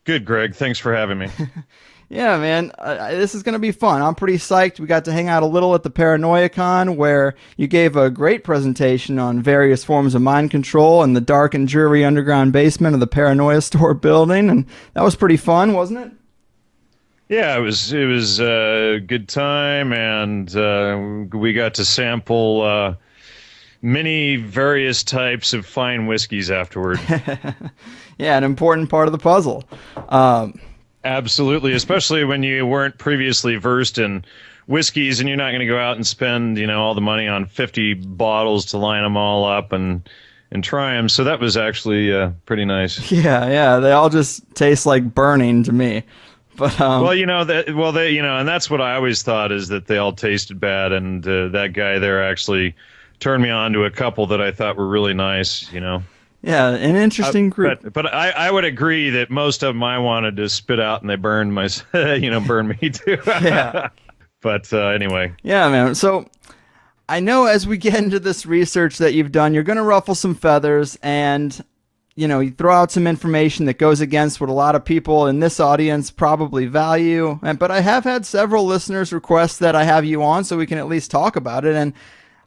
Good, Greg. Thanks for having me. Yeah, man, this is going to be fun. I'm pretty psyched. We got to hang out a little at the ParanoiaCon where you gave a great presentation on various forms of mind control in the dark and dreary underground basement of the Paranoia Store building, and that was pretty fun, wasn't it? Yeah, it was a good time, and we got to sample many various types of fine whiskeys afterward. Yeah, an important part of the puzzle. Um, Absolutely, especially when you weren't previously versed in whiskeys, and you're not going to go out and spend, all the money on 50 bottles to line them all up and try them. So that was actually pretty nice. yeah, they all just taste like burning to me. But Well, and that's what I always thought is that they all tasted bad, and that guy there actually turned me on to a couple that I thought were really nice. yeah, an interesting group. But I would agree that most of them I wanted to spit out, and they burned my, burned me too. Yeah. But anyway. Yeah, man. So I know as we get into this research that you've done, you're going to ruffle some feathers and, you throw out some information that goes against what a lot of people in this audience probably value. But I have had several listeners request that I have you on so we can at least talk about it. And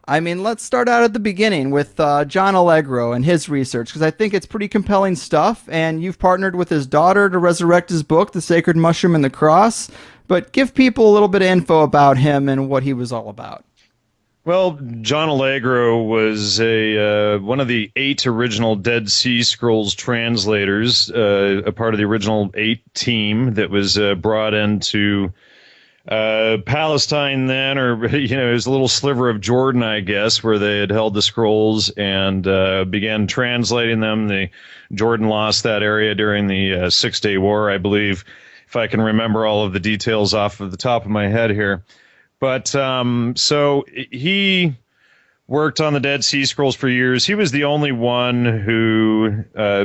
I mean, let's start out at the beginning with John Allegro and his research, because I think it's pretty compelling stuff. And you've partnered with his daughter to resurrect his book, The Sacred Mushroom and the Cross. But give people a little bit of info about him and what he was all about. Well, John Allegro was one of the 8 original Dead Sea Scrolls translators, a part of the original 8 team that was brought into Palestine then, or it was a little sliver of Jordan, I guess, where they had held the scrolls and began translating them. The Jordan lost that area during the 6-Day War, I believe, if I can remember all of the details off of the top of my head here. But so he worked on the Dead Sea Scrolls for years. He was the only one who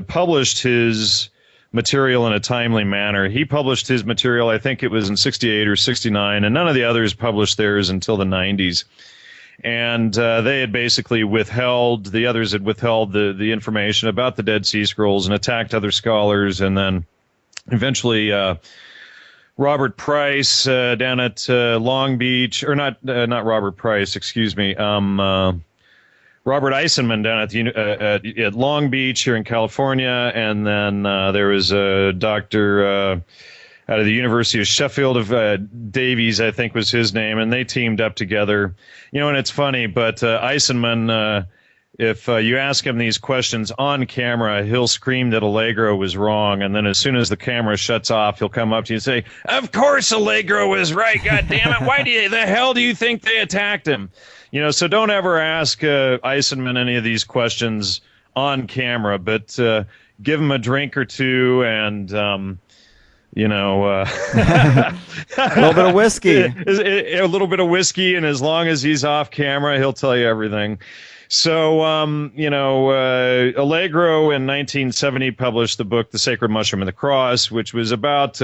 published his material in a timely manner. He published his material, I think it was in 68 or 69, and none of the others published theirs until the 90s. And they had basically the others had withheld the information about the Dead Sea Scrolls and attacked other scholars, and then eventually Robert Price down at Long Beach, or not Robert Price, excuse me, Robert Eisenman down at Long Beach here in California, and then there was a doctor out of the University of Sheffield of Davies, I think was his name, and they teamed up together. And it's funny, but Eisenman, if you ask him these questions on camera, he'll scream that Allegro was wrong, and then as soon as the camera shuts off, he'll come up to you and say, "Of course Allegro was right, God damn it! Why the hell do you think they attacked him?" So don't ever ask Eisenman any of these questions on camera, but give him a drink or two and, a little bit of whiskey. A little bit of whiskey, and as long as he's off camera, he'll tell you everything. So, Allegro in 1970 published the book, The Sacred Mushroom and the Cross, which was about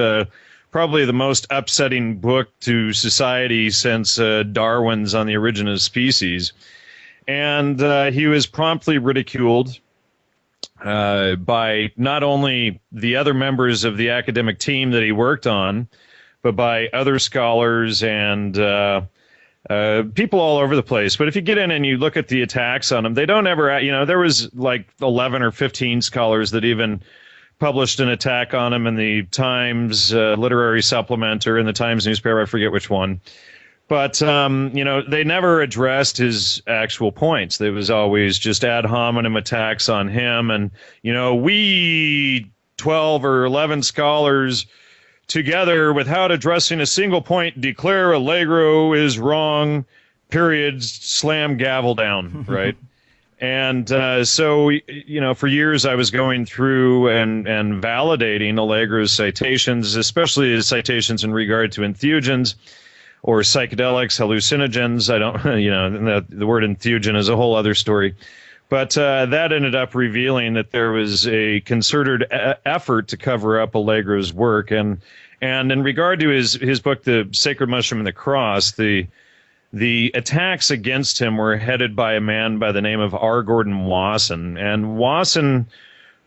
probably the most upsetting book to society since Darwin's On the Origin of Species. And he was promptly ridiculed by not only the other members of the academic team that he worked on, but by other scholars and people all over the place. But if you get in and you look at the attacks on him, they don't ever, there was like 11 or 15 scholars that even published an attack on him in the Times literary supplement or in the Times newspaper. I forget which one. But, they never addressed his actual points. There was always just ad hominem attacks on him. And, we 12 or 11 scholars together, without addressing a single point, declare Allegro is wrong, period, slam, gavel down, right? And so, for years I was going through and validating Allegro's citations, especially his citations in regard to entheogens or psychedelics, hallucinogens. I don't, the word entheogen is a whole other story. But that ended up revealing that there was a concerted effort to cover up Allegro's work. And in regard to his book, The Sacred Mushroom and the Cross, the attacks against him were headed by a man by the name of R. Gordon Wasson. And Wasson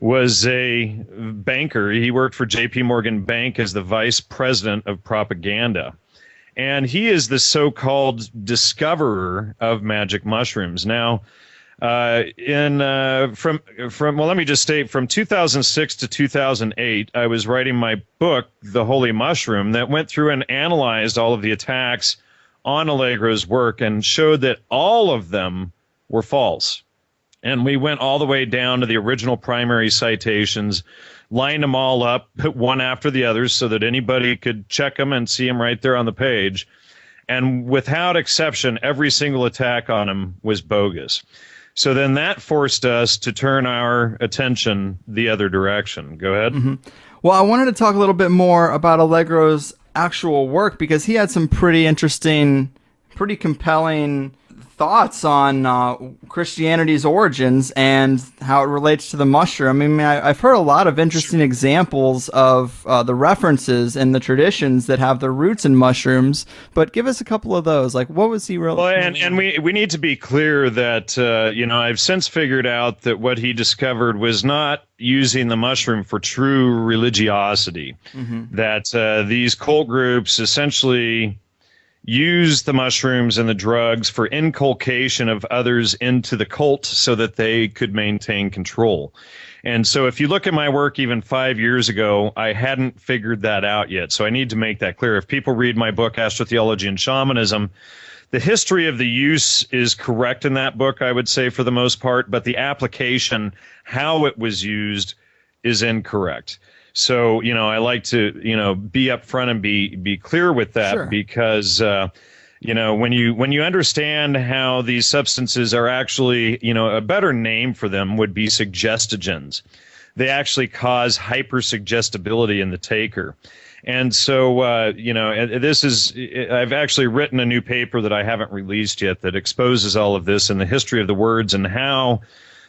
was a banker. He worked for J.P. Morgan Bank as the vice president of propaganda. And he is the so-called discoverer of magic mushrooms. Now, well, let me just state, from 2006 to 2008, I was writing my book, The Holy Mushroom, that went through and analyzed all of the attacks on Allegro's work and showed that all of them were false. And we went all the way down to the original primary citations, lined them all up, one after the others, so that anybody could check them and see them right there on the page. And without exception, every single attack on him was bogus. So then that forced us to turn our attention the other direction. Go ahead. Mm-hmm. Well, I wanted to talk a little bit more about Allegro's actual work, because he had some pretty interesting, pretty compelling thoughts on Christianity's origins and how it relates to the mushroom. I mean, I've heard a lot of interesting examples of the references and the traditions that have their roots in mushrooms, but give us a couple of those. Like, what was he really... Well, and we need to be clear that, I've since figured out that what he discovered was not using the mushroom for true religiosity, that these cult groups essentially use the mushrooms and the drugs for inculcation of others into the cult so that they could maintain control. And so if you look at my work even 5 years ago, I hadn't figured that out yet. So I need to make that clear. If people read my book, Astrotheology and Shamanism, the history of the use is correct in that book, I would say, for the most part, but the application, how it was used, is incorrect. So, I like to, be upfront and be clear with that. Sure. Because, when you understand how these substances are actually, a better name for them would be suggestogens. They actually cause hypersuggestibility in the taker. And so, I've actually written a new paper that I haven't released yet that exposes all of this and the history of the words and how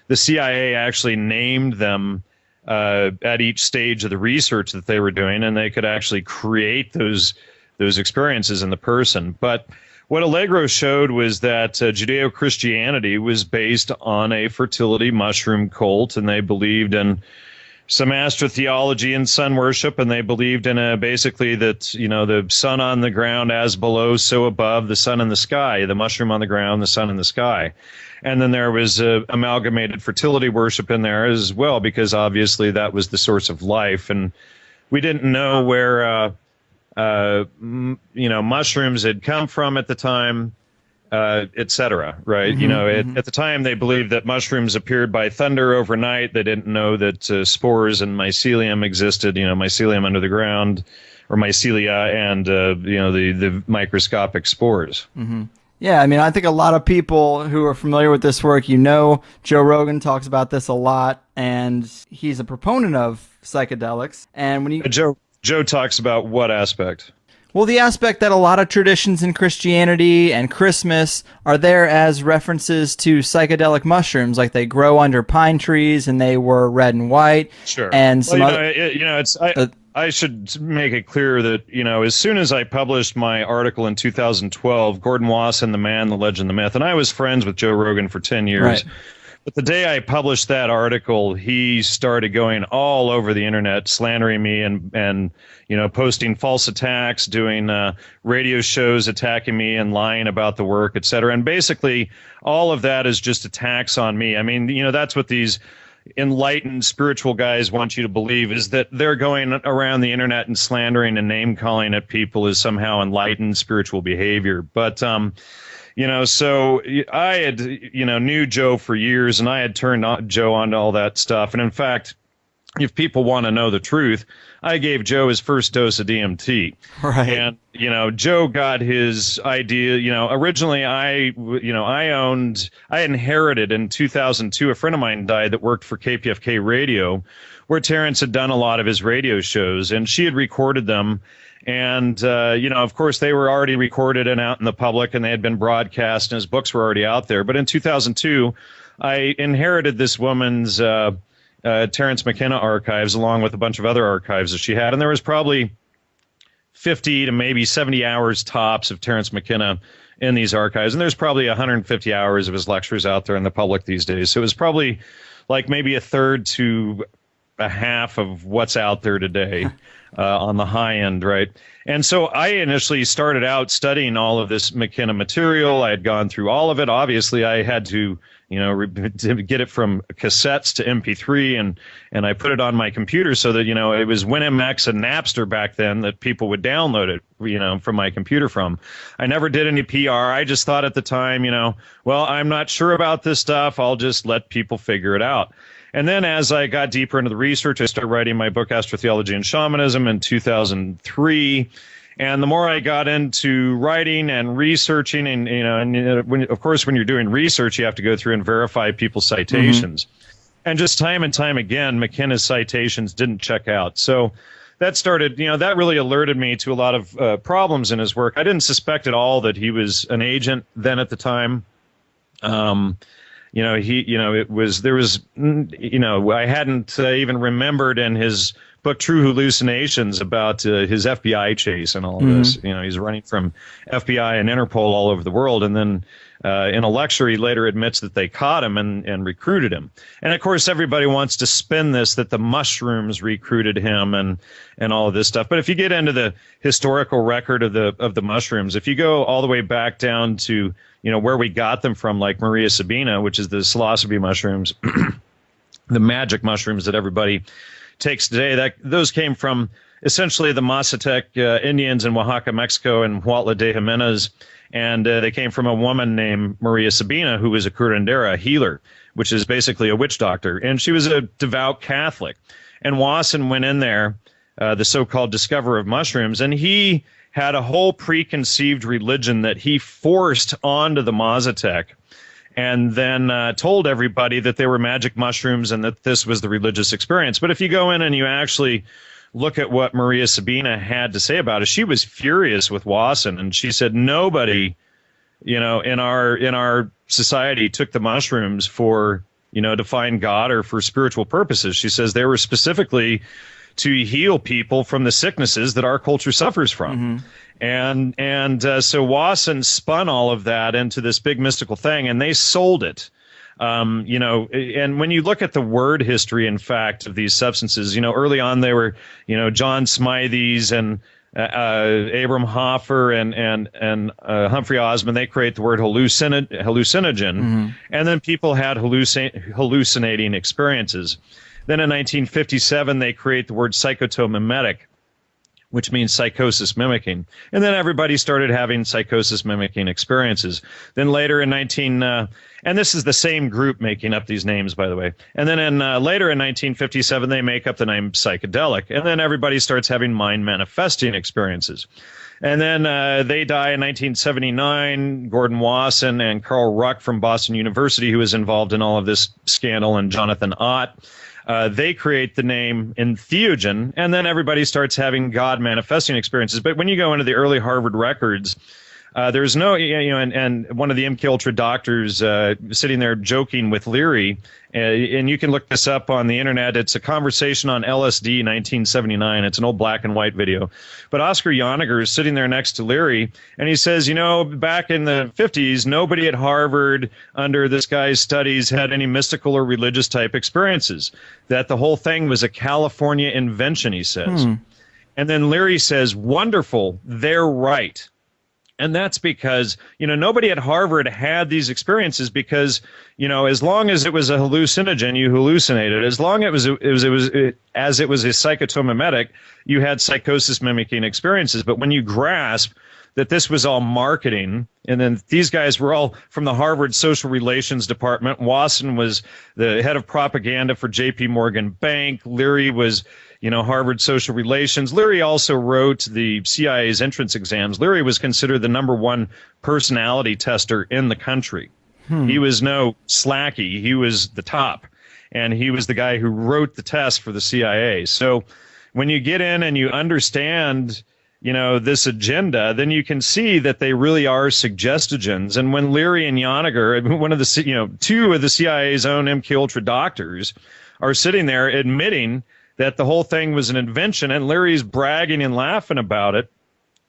the CIA actually named them at each stage of the research that they were doing, and they could actually create those experiences in the person. But what Allegro showed was that Judeo-Christianity was based on a fertility mushroom cult, and they believed in some astrotheology and sun worship, and they believed in basically that, the sun on the ground as below, so above, the sun in the sky, the mushroom on the ground, the sun in the sky. And then there was amalgamated fertility worship in there as well, because obviously that was the source of life. And we didn't know where, mushrooms had come from at the time, et cetera, right? At the time they believed that mushrooms appeared by thunder overnight. They didn't know that spores and mycelium existed, mycelium under the ground, or mycelia, and, the microscopic spores. Mm-hmm. Yeah, I mean, I think a lot of people who are familiar with this work, Joe Rogan talks about this a lot, and he's a proponent of psychedelics. And when Joe talks about what aspect? Well, the aspect that a lot of traditions in Christianity and Christmas are there as references to psychedelic mushrooms, like they grow under pine trees and they were red and white. Sure. And some I should make it clear that, as soon as I published my article in 2012, Gordon Wasson, The Man, the Legend, the Myth, and I was friends with Joe Rogan for 10 years. Right. But the day I published that article, he started going all over the internet, slandering me and posting false attacks, doing radio shows attacking me and lying about the work, et cetera. And basically, all of that is just attacks on me. I mean, that's what these enlightened spiritual guys want you to believe, is that they're going around the internet and slandering and name calling at people as somehow enlightened spiritual behavior. But so I had knew Joe for years, and I had turned Joe onto all that stuff. And in fact, if people want to know the truth, I gave Joe his first dose of DMT. Right. And Joe got his idea. Originally I inherited in 2002. A friend of mine died that worked for KPFK Radio, where Terence had done a lot of his radio shows, and she had recorded them. And, of course, they were already recorded and out in the public, and they had been broadcast, and his books were already out there. But in 2002, I inherited this woman's Terence McKenna archives, along with a bunch of other archives that she had. And there was probably 50 to maybe 70 hours tops of Terence McKenna in these archives. And there's probably 150 hours of his lectures out there in the public these days. So it was probably like maybe a third to a half of what's out there today on the high end, right? And so I initially started out studying all of this McKenna material. I had gone through all of it. Obviously, I had to, to get it from cassettes to MP3, and I put it on my computer so that, it was WinMX and Napster back then that people would download it, from my computer from. I never did any PR. I just thought at the time, well, I'm not sure about this stuff. I'll just let people figure it out. And then as I got deeper into the research, I started writing my book, Astrotheology and Shamanism, in 2003. And the more I got into writing and researching, and of course, when you're doing research, you have to go through and verify people's citations. And just time and time again, McKenna's citations didn't check out. So that started, that really alerted me to a lot of problems in his work. I didn't suspect at all that he was an agent then at the time. I hadn't even remembered in his book True Hallucinations about his FBI chase and all of this. He's running from FBI and Interpol all over the world, and then in a lecture he later admits that they caught him and recruited him. And of course everybody wants to spin this that the mushrooms recruited him and all of this stuff. But if you get into the historical record of the mushrooms, if you go all the way back down to where we got them from, like Maria Sabina, which is the psilocybe mushrooms, the magic mushrooms that everybody takes today, those came from essentially the Mazatec Indians in Oaxaca, Mexico, and Huautla de Jimenez. And they came from a woman named Maria Sabina, who was a curandera, a healer, which is basically a witch doctor. And she was a devout Catholic. And Wasson went in there, the so-called discoverer of mushrooms, and he had a whole preconceived religion that he forced onto the Mazatec, and then told everybody that they were magic mushrooms and that this was the religious experience. But if you go in and you actually look at what Maria Sabina had to say about it, she was furious with Wasson, and she said nobody, in our society took the mushrooms for, to find God or for spiritual purposes. She says they were specifically to heal people from the sicknesses that our culture suffers from. So Wasson spun all of that into this big mystical thing, and they sold it. And when you look at the word history, in fact, of these substances, early on they were, John Smithies and Abram Hoffer and Humphrey Osmond, they create the word hallucinogen, and then people had hallucinating experiences. Then in 1957, they create the word psychotomimetic, which means psychosis mimicking. And then everybody started having psychosis mimicking experiences. Then later in and this is the same group making up these names, by the way. And then later in 1957, they make up the name psychedelic. And then everybody starts having mind manifesting experiences. And then they die in 1979, Gordon Wasson and Carl Ruck from Boston University, who was involved in all of this scandal, and Jonathan Ott. They create the name entheogen, and then everybody starts having God manifesting experiences. But when you go into the early Harvard records, there's no, and one of the MKUltra doctors sitting there joking with Leary, and you can look this up on the internet. It's a conversation on LSD 1979. It's an old black and white video. But Oscar Yoniger is sitting there next to Leary, and he says, back in the 50s, nobody at Harvard under this guy's studies had any mystical or religious type experiences. That the whole thing was a California invention, he says. And then Leary says, wonderful, they're right. And that's because, nobody at Harvard had these experiences because, as long as it was a hallucinogen, you hallucinated. As long as it was a psychotomimetic, you had psychosis mimicking experiences. But when you grasp that this was all marketing, and then these guys were all from the Harvard Social Relations Department. Wasson was the head of propaganda for J.P. Morgan Bank. Leary was Harvard Social Relations. Leary also wrote the C.I.A.'s entrance exams. Leary was considered the #1 personality tester in the country. He was no slacky. He was the top. And he was the guy who wrote the test for the CIA. So when you get in and you understand, this agenda, then you can see that they really are suggestogens. And when Leary and Yoniger, one of the, two of the CIA's own MKUltra doctors, are sitting there admitting that the whole thing was an invention, and Leary's bragging and laughing about it,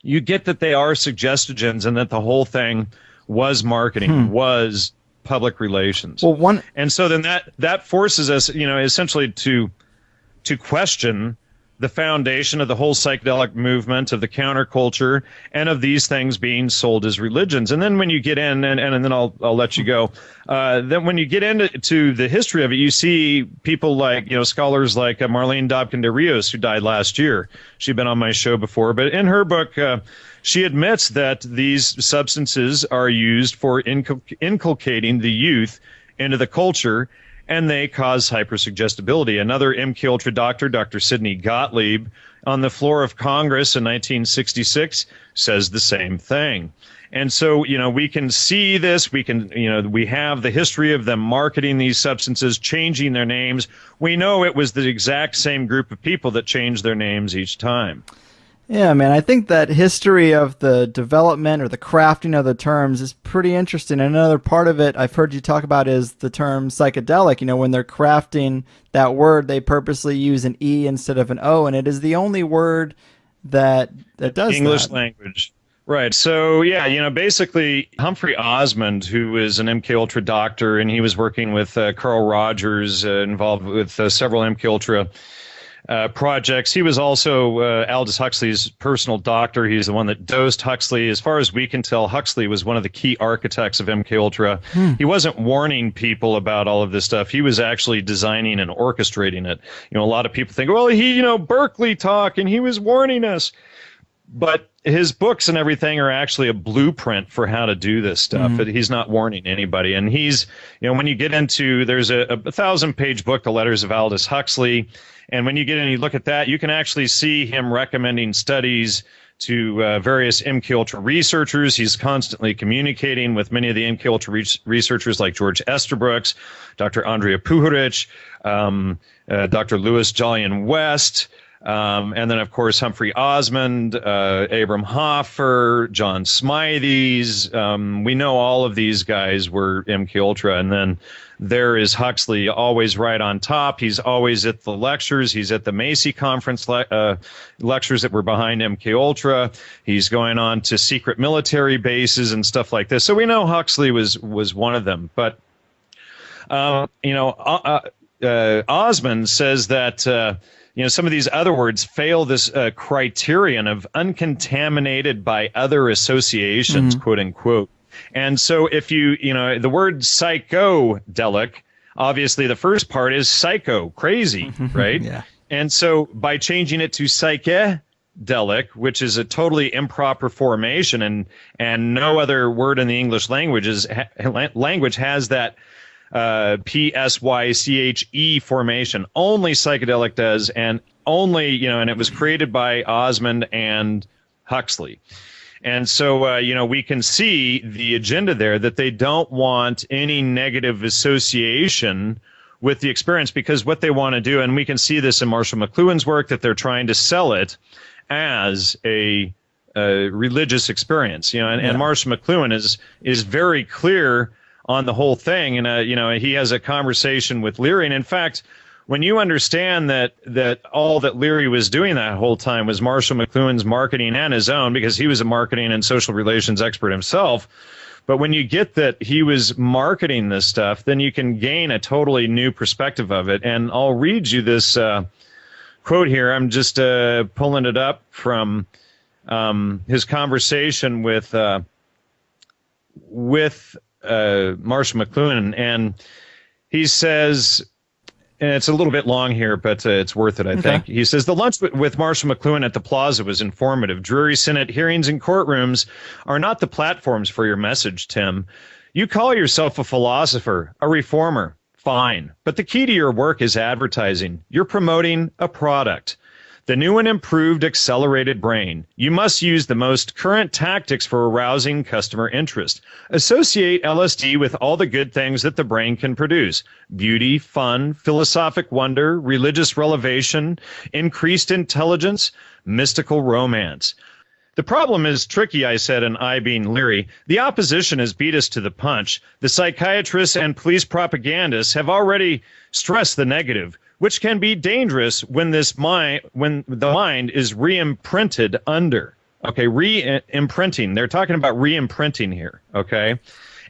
you get that they are suggestogens and that the whole thing was marketing, was public relations. Well, and so then that forces us, essentially to to question the foundation of the whole psychedelic movement, of the counterculture, and of these things being sold as religions. And then when you get in, and then I'll let you go. Then when you get into the history of it, you see people like, scholars like Marlene Dobkin de Rios, who died last year. She'd been on my show before, but in her book, she admits that these substances are used for inculcating the youth into the culture, and they cause hypersuggestibility. Another MK Ultra doctor, Dr. Sidney Gottlieb, on the floor of Congress in 1966, says the same thing. And so, we can see this. We can, we have the history of them marketing these substances, changing their names. We know it was the exact same group of people that changed their names each time. Yeah, man, I think that history of the development or the crafting of the terms is pretty interesting. And another part of it I've heard you talk about is the term psychedelic. When they're crafting that word, they purposely use an E instead of an O, and it is the only word that does English that. language. Right. So, yeah, basically Humphrey Osmond, who is an MK Ultra doctor, and he was working with Carl Rogers, involved with several MK Ultra projects. He was also Aldous Huxley's personal doctor. He's the one that dosed Huxley. As far as we can tell, Huxley was one of the key architects of MK Ultra. He wasn't warning people about all of this stuff. He was actually designing and orchestrating it. A lot of people think, well, he, Berkeley talk, and he was warning us. But his books and everything are actually a blueprint for how to do this stuff. But he's not warning anybody. And he's, when you get into, there's a 1,000-page book, The Letters of Aldous Huxley. And when you get in and you look at that, you can actually see him recommending studies to various MK Ultra researchers. He's constantly communicating with many of the MK Ultra researchers like George Estabrooks, Dr. Andrea Puharich, Dr. Louis Jolyon West, and then, of course, Humphrey Osmond, Abram Hoffer, John Smithies. We know all of these guys were MK Ultra. And then there is Huxley, always right on top. He's always at the lectures. He's at the Macy Conference lectures that were behind MK Ultra. He's going on to secret military bases and stuff like this. So we know Huxley was one of them. But, Osmond says that some of these other words fail this criterion of uncontaminated by other associations, quote unquote. And so if the word psychedelic, obviously the first part is psycho, crazy, right? Yeah. And so by changing it to psychedelic, which is a totally improper formation, and no other word in the English language has that P-S-Y-C-H-E formation. Only psychedelic does, and only, and it was created by Osmond and Huxley. And so, we can see the agenda there, that they don't want any negative association with the experience, because what they want to do, and we can see this in Marshall McLuhan's work, that they're trying to sell it as a religious experience, and Marshall McLuhan is very clear on the whole thing. And, he has a conversation with Leary. And in fact, when you understand that all that Leary was doing that whole time was Marshall McLuhan's marketing and his own, because he was a marketing and social relations expert himself. But when you get that he was marketing this stuff, then you can gain a totally new perspective of it. And I'll read you this quote here. I'm just pulling it up from his conversation with Marshall McLuhan. And he says, and it's a little bit long here, but it's worth it, I think. He says, the lunch with Marshall McLuhan at the Plaza was informative. Drury Senate hearings and courtrooms are not the platforms for your message, Tim. You call yourself a philosopher, a reformer. Fine. But the key to your work is advertising. You're promoting a product. The new and improved accelerated brain. You must use the most current tactics for arousing customer interest. Associate LSD with all the good things that the brain can produce. Beauty, fun, philosophic wonder, religious revelation, increased intelligence, mystical romance. The problem is tricky, I said, and I being Leary. The opposition has beat us to the punch. The psychiatrists and police propagandists have already stressed the negative, which can be dangerous when the mind is re-imprinted under. Okay, re-imprinting. They're talking about re-imprinting here, okay?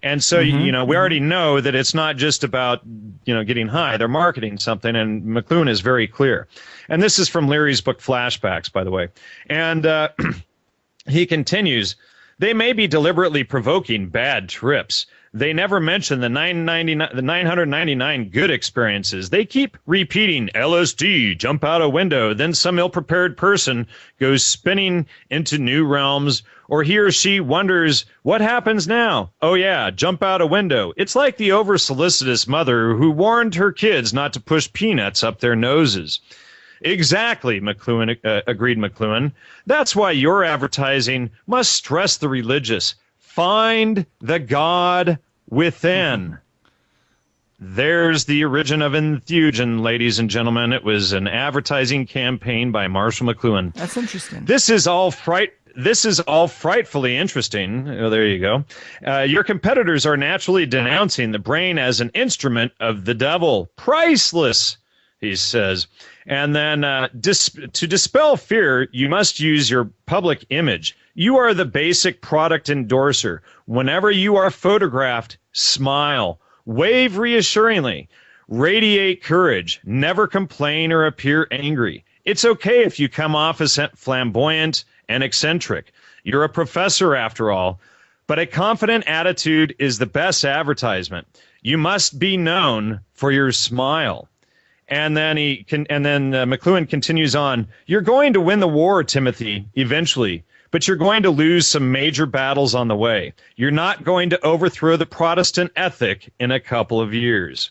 And so, we already know that it's not just about, getting high. They're marketing something, and McLuhan is very clear. And this is from Leary's book Flashbacks, by the way. And he continues, they may be deliberately provoking bad trips. They never mention the 999 good experiences. They keep repeating LSD, jump out a window, then some ill-prepared person goes spinning into new realms, or he or she wonders, what happens now? Oh yeah, jump out a window. It's like the over-solicitous mother who warned her kids not to push peanuts up their noses. Exactly, agreed McLuhan. That's why your advertising must stress the religious. Find the God within. There's the origin of entheogen, ladies and gentlemen. It was an advertising campaign by Marshall McLuhan. That's interesting. This is all frightfully interesting. Oh, there you go. Your competitors are naturally denouncing the brain as an instrument of the devil. Priceless, he says. And then to dispel fear, you must use your public image. You are the basic product endorser. Whenever you are photographed, smile, wave reassuringly, radiate courage, never complain or appear angry. It's okay if you come off as flamboyant and eccentric. You're a professor after all, but a confident attitude is the best advertisement. You must be known for your smile. And then McLuhan continues on. You're going to win the war, Timothy, eventually, but you're going to lose some major battles on the way. You're not going to overthrow the Protestant ethic in a couple of years.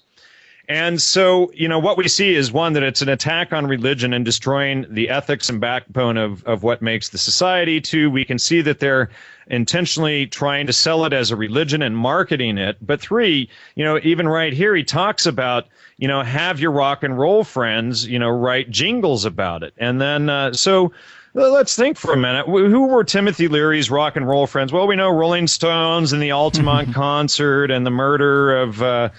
And so, what we see is, one, that it's an attack on religion and destroying the ethics and backbone of what makes the society. Two, we can see that they're intentionally trying to sell it as a religion and marketing it. But three, even right here, he talks about, have your rock and roll friends, write jingles about it. And then, so let's think for a minute. Who were Timothy Leary's rock and roll friends? Well, we know Rolling Stones and the Altamont concert and the murder of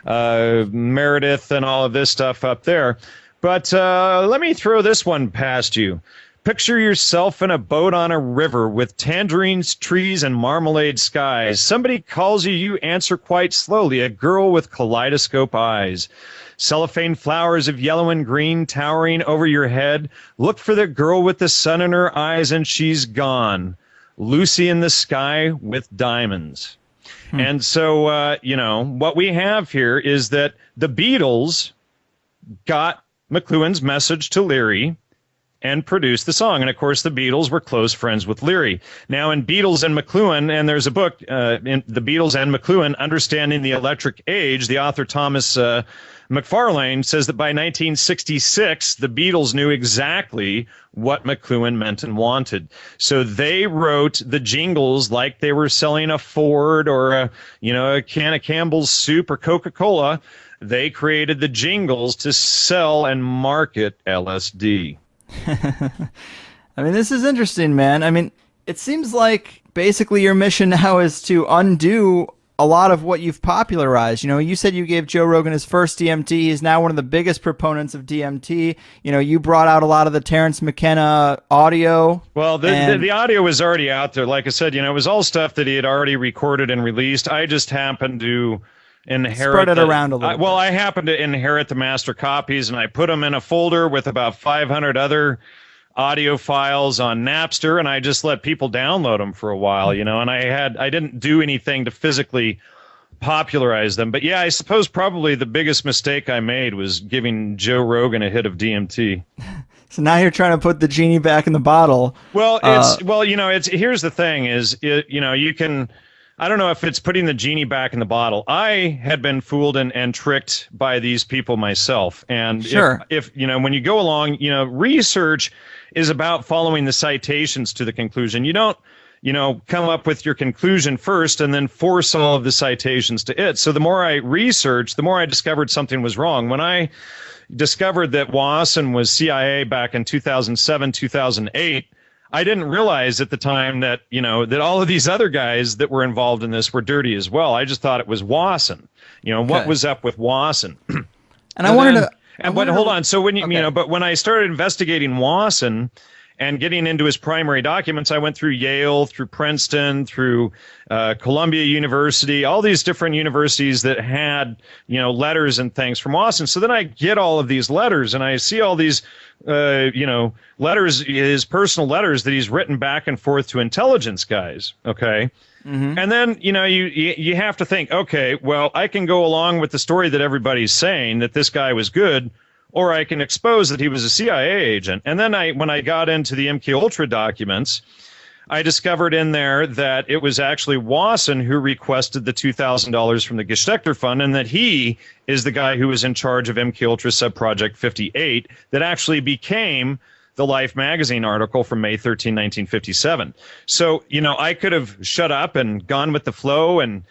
Meredith and all of this stuff up there. But let me throw this one past you. Picture yourself in a boat on a river with tangerines, trees, and marmalade skies. Somebody calls you, you answer quite slowly, a girl with kaleidoscope eyes. Cellophane flowers of yellow and green towering over your head. Look for the girl with the sun in her eyes and she's gone. Lucy in the sky with diamonds. And so, what we have here is that the Beatles got McLuhan's message to Leary and produced the song. And, of course, the Beatles were close friends with Leary. Now, in Beatles and McLuhan, and there's a book, in The Beatles and McLuhan, Understanding the Electric Age, the author Thomas McFarlane says that by 1966, the Beatles knew exactly what McLuhan meant and wanted. So they wrote the jingles like they were selling a Ford or a can of Campbell's soup or Coca-Cola. They created the jingles to sell and market LSD. I mean, this is interesting, man. I mean, it seems like basically your mission now is to undo a lot of what you've popularized. You said you gave Joe Rogan his first DMT. He's now one of the biggest proponents of DMT. You brought out a lot of the Terence McKenna audio. Well, the audio was already out there. Like I said, it was all stuff that he had already recorded and released. I just happened to spread it around a little bit. I happened to inherit the master copies, and I put them in a folder with about 500 other audio files on Napster, and I just let people download them for a while, and I didn't do anything to physically popularize them. But yeah, I suppose probably the biggest mistake I made was giving Joe Rogan a hit of DMT. So now you're trying to put the genie back in the bottle. Well, here's the thing is, you can, I don't know if it's putting the genie back in the bottle. I had been fooled and tricked by these people myself. And sure. if when you go along, research is about following the citations to the conclusion. You don't, come up with your conclusion first and then force all of the citations to it. So the more I researched, the more I discovered something was wrong. When I discovered that Wasson was CIA back in 2007, 2008, I didn't realize at the time that, that all of these other guys that were involved in this were dirty as well. I just thought it was Wasson. What was up with Wasson? And I wanted to... But hold on. So when but when I started investigating Wasson And getting into his primary documents, I went through Yale, through Princeton, through Columbia University, all these different universities that had, letters and things from Wasson. So then I get all of these letters, and I see all these, letters, his personal letters that he's written back and forth to intelligence guys. Okay. Mm-hmm. And then, you have to think, okay, well, I can go along with the story that everybody's saying that this guy was good, or I can expose that he was a CIA agent. And then when I got into the MKUltra documents, I discovered in there that it was actually Wasson who requested the $2,000 from the Gestechter Fund, and that he is the guy who was in charge of MKUltra Subproject 58 that actually became the Life magazine article from May 13, 1957. So, I could have shut up and gone with the flow and,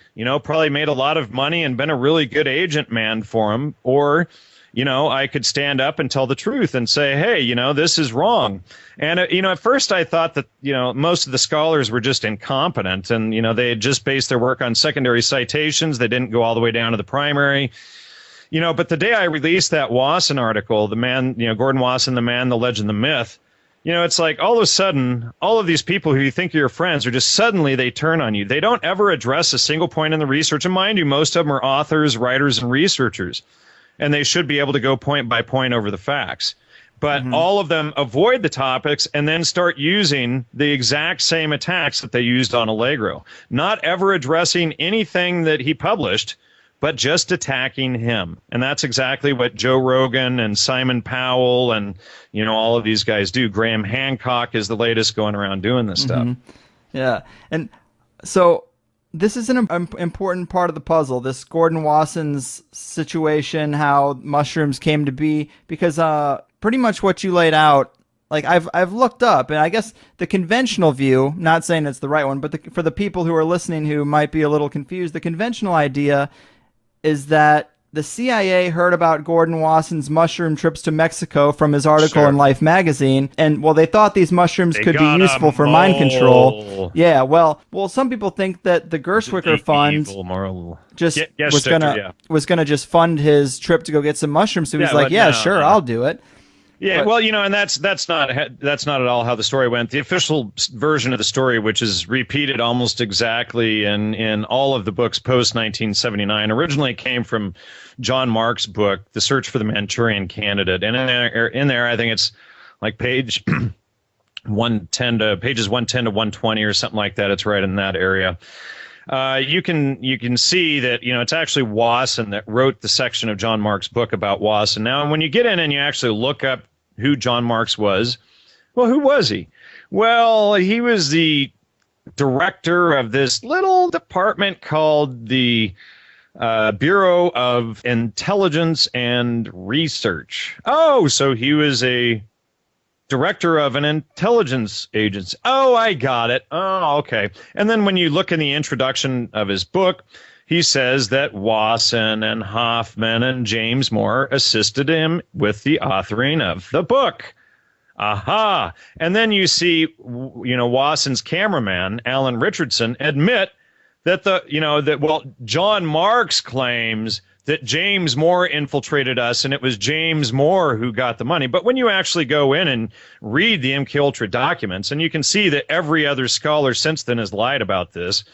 probably made a lot of money and been a really good agent man for him. Or, I could stand up and tell the truth and say, hey, this is wrong. And, at first I thought that, most of the scholars were just incompetent and, they had just based their work on secondary citations. They didn't go all the way down to the primary. But the day I released that Wasson article, the man, Gordon Wasson, the man, the legend, the myth, it's like all of a sudden, all of these people who you think are your friends are just suddenly they turn on you. They don't ever address a single point in the research. And mind you, most of them are authors, writers, and researchers. And they should be able to go point by point over the facts. But all of them avoid the topics and then start using the exact same attacks that they used on Allegro, not ever addressing anything that he published, but just attacking him. And that's exactly what Joe Rogan and Simon Powell and, all of these guys do. Graham Hancock is the latest going around doing this stuff. Yeah. And so this is an important part of the puzzle, this Gordon Wasson's situation, how mushrooms came to be, because pretty much what you laid out, like I've looked up, and I guess the conventional view, not saying it's the right one, but for the people who are listening who might be a little confused, the conventional idea is that the CIA heard about Gordon Wasson's mushroom trips to Mexico from his article in Life magazine, and they thought these mushrooms could be useful for mind control. Yeah, well, some people think that the Gershwicker Fund was gonna just fund his trip to go get some mushrooms. So he's like, sure, I'll do it. Yeah, well, and that's not at all how the story went. The official version of the story, which is repeated almost exactly in all of the books post 1979, originally came from John Mark's book, The Search for the Manchurian Candidate, and in there, I think it's like page 110 to 120 or something like that. It's right in that area. You can see that, it's actually Wasson that wrote the section of John Mark's book about Wasson. Now, when you get in and you actually look up who John Marks was, well, who was he? Well, he was the director of this little department called the Bureau of Intelligence and Research. Oh, so he was a director of an intelligence agency. Oh, I got it. Oh, okay. And then when you look in the introduction of his book, he says that Wasson and Hoffman and James Moore assisted him with the authoring of the book. Aha. And then you see, Wasson's cameraman, Alan Richardson, admit that John Marks claims that James Moore infiltrated us, and it was James Moore who got the money. But when you actually go in and read the MKUltra documents, and you can see that every other scholar since then has lied about this,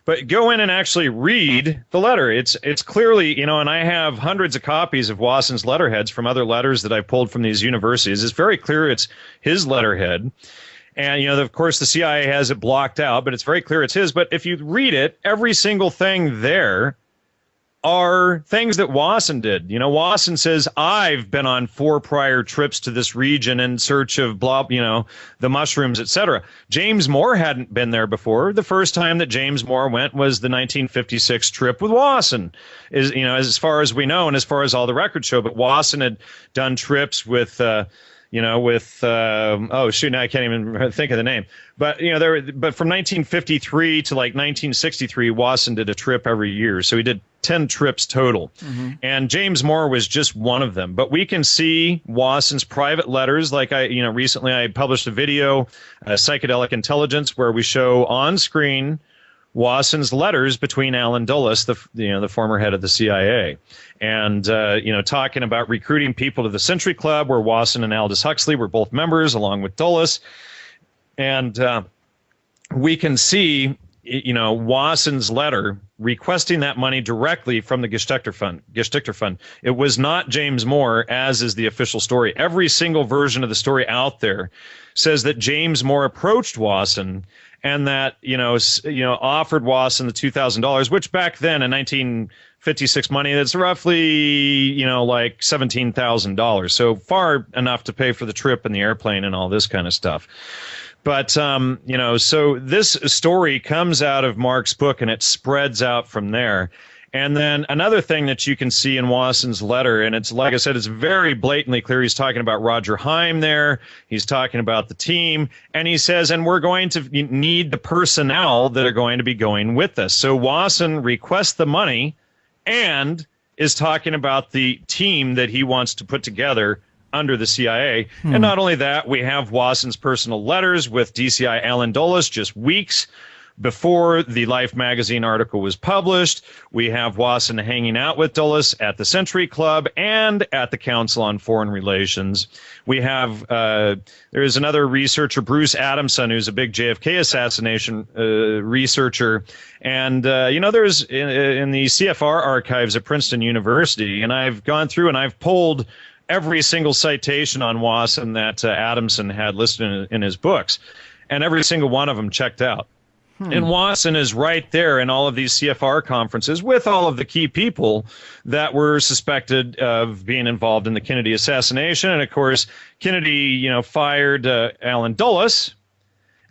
but go in and actually read the letter. It's clearly, and I have hundreds of copies of Wasson's letterheads from other letters that I pulled from these universities. It's very clear it's his letterhead. And, of course, the CIA has it blocked out, but it's very clear it's his. But if you read it, every single thing there are things that Wasson did. Wasson says, I've been on 4 prior trips to this region in search of the mushrooms, etc. James Moore hadn't been there before. The first time that James Moore went was the 1956 trip with Wasson, as far as we know and as far as all the records show. But Wasson had done trips with oh shoot, now I can't even think of the name. But but from 1953 to like 1963, Wasson did a trip every year, so he did 10 trips total. And James Moore was just one of them. But we can see Wasson's private letters. Like recently I published a video, Psychedelic Intelligence, where we show on screen Wasson's letters between Alan Dulles, the former head of the CIA, and talking about recruiting people to the Century Club, where Wasson and Aldous Huxley were both members, along with Dulles, and we can see, Wasson's letter requesting that money directly from the Geschichter Fund. It was not James Moore, as is the official story. Every single version of the story out there says that James Moore approached Wasson and that offered Wasson the $2,000, which back then in 1956 money, that's roughly like $17,000. So far enough to pay for the trip and the airplane and all this kind of stuff. But, so this story comes out of Mark's book and it spreads out from there. And then another thing that you can see in Wasson's letter, and it's like I said, it's very blatantly clear. He's talking about Roger Haim there. He's talking about the team. And he says, and we're going to need the personnel that are going to be going with us. So Wasson requests the money and is talking about the team that he wants to put together under the CIA. And not only that, we have Wasson's personal letters with DCI Alan Dulles just weeks before the Life magazine article was published. We have Wasson hanging out with Dulles at the Century Club and at the Council on Foreign Relations. We have, there is another researcher, Bruce Adamson, who's a big JFK assassination researcher. And, there's in the CFR archives at Princeton University, and I've gone through and I've pulled every single citation on Wasson that Adamson had listed in his books, and every single one of them checked out. And Wasson is right there in all of these CFR conferences with all of the key people that were suspected of being involved in the Kennedy assassination. And of course, Kennedy, fired Alan Dulles,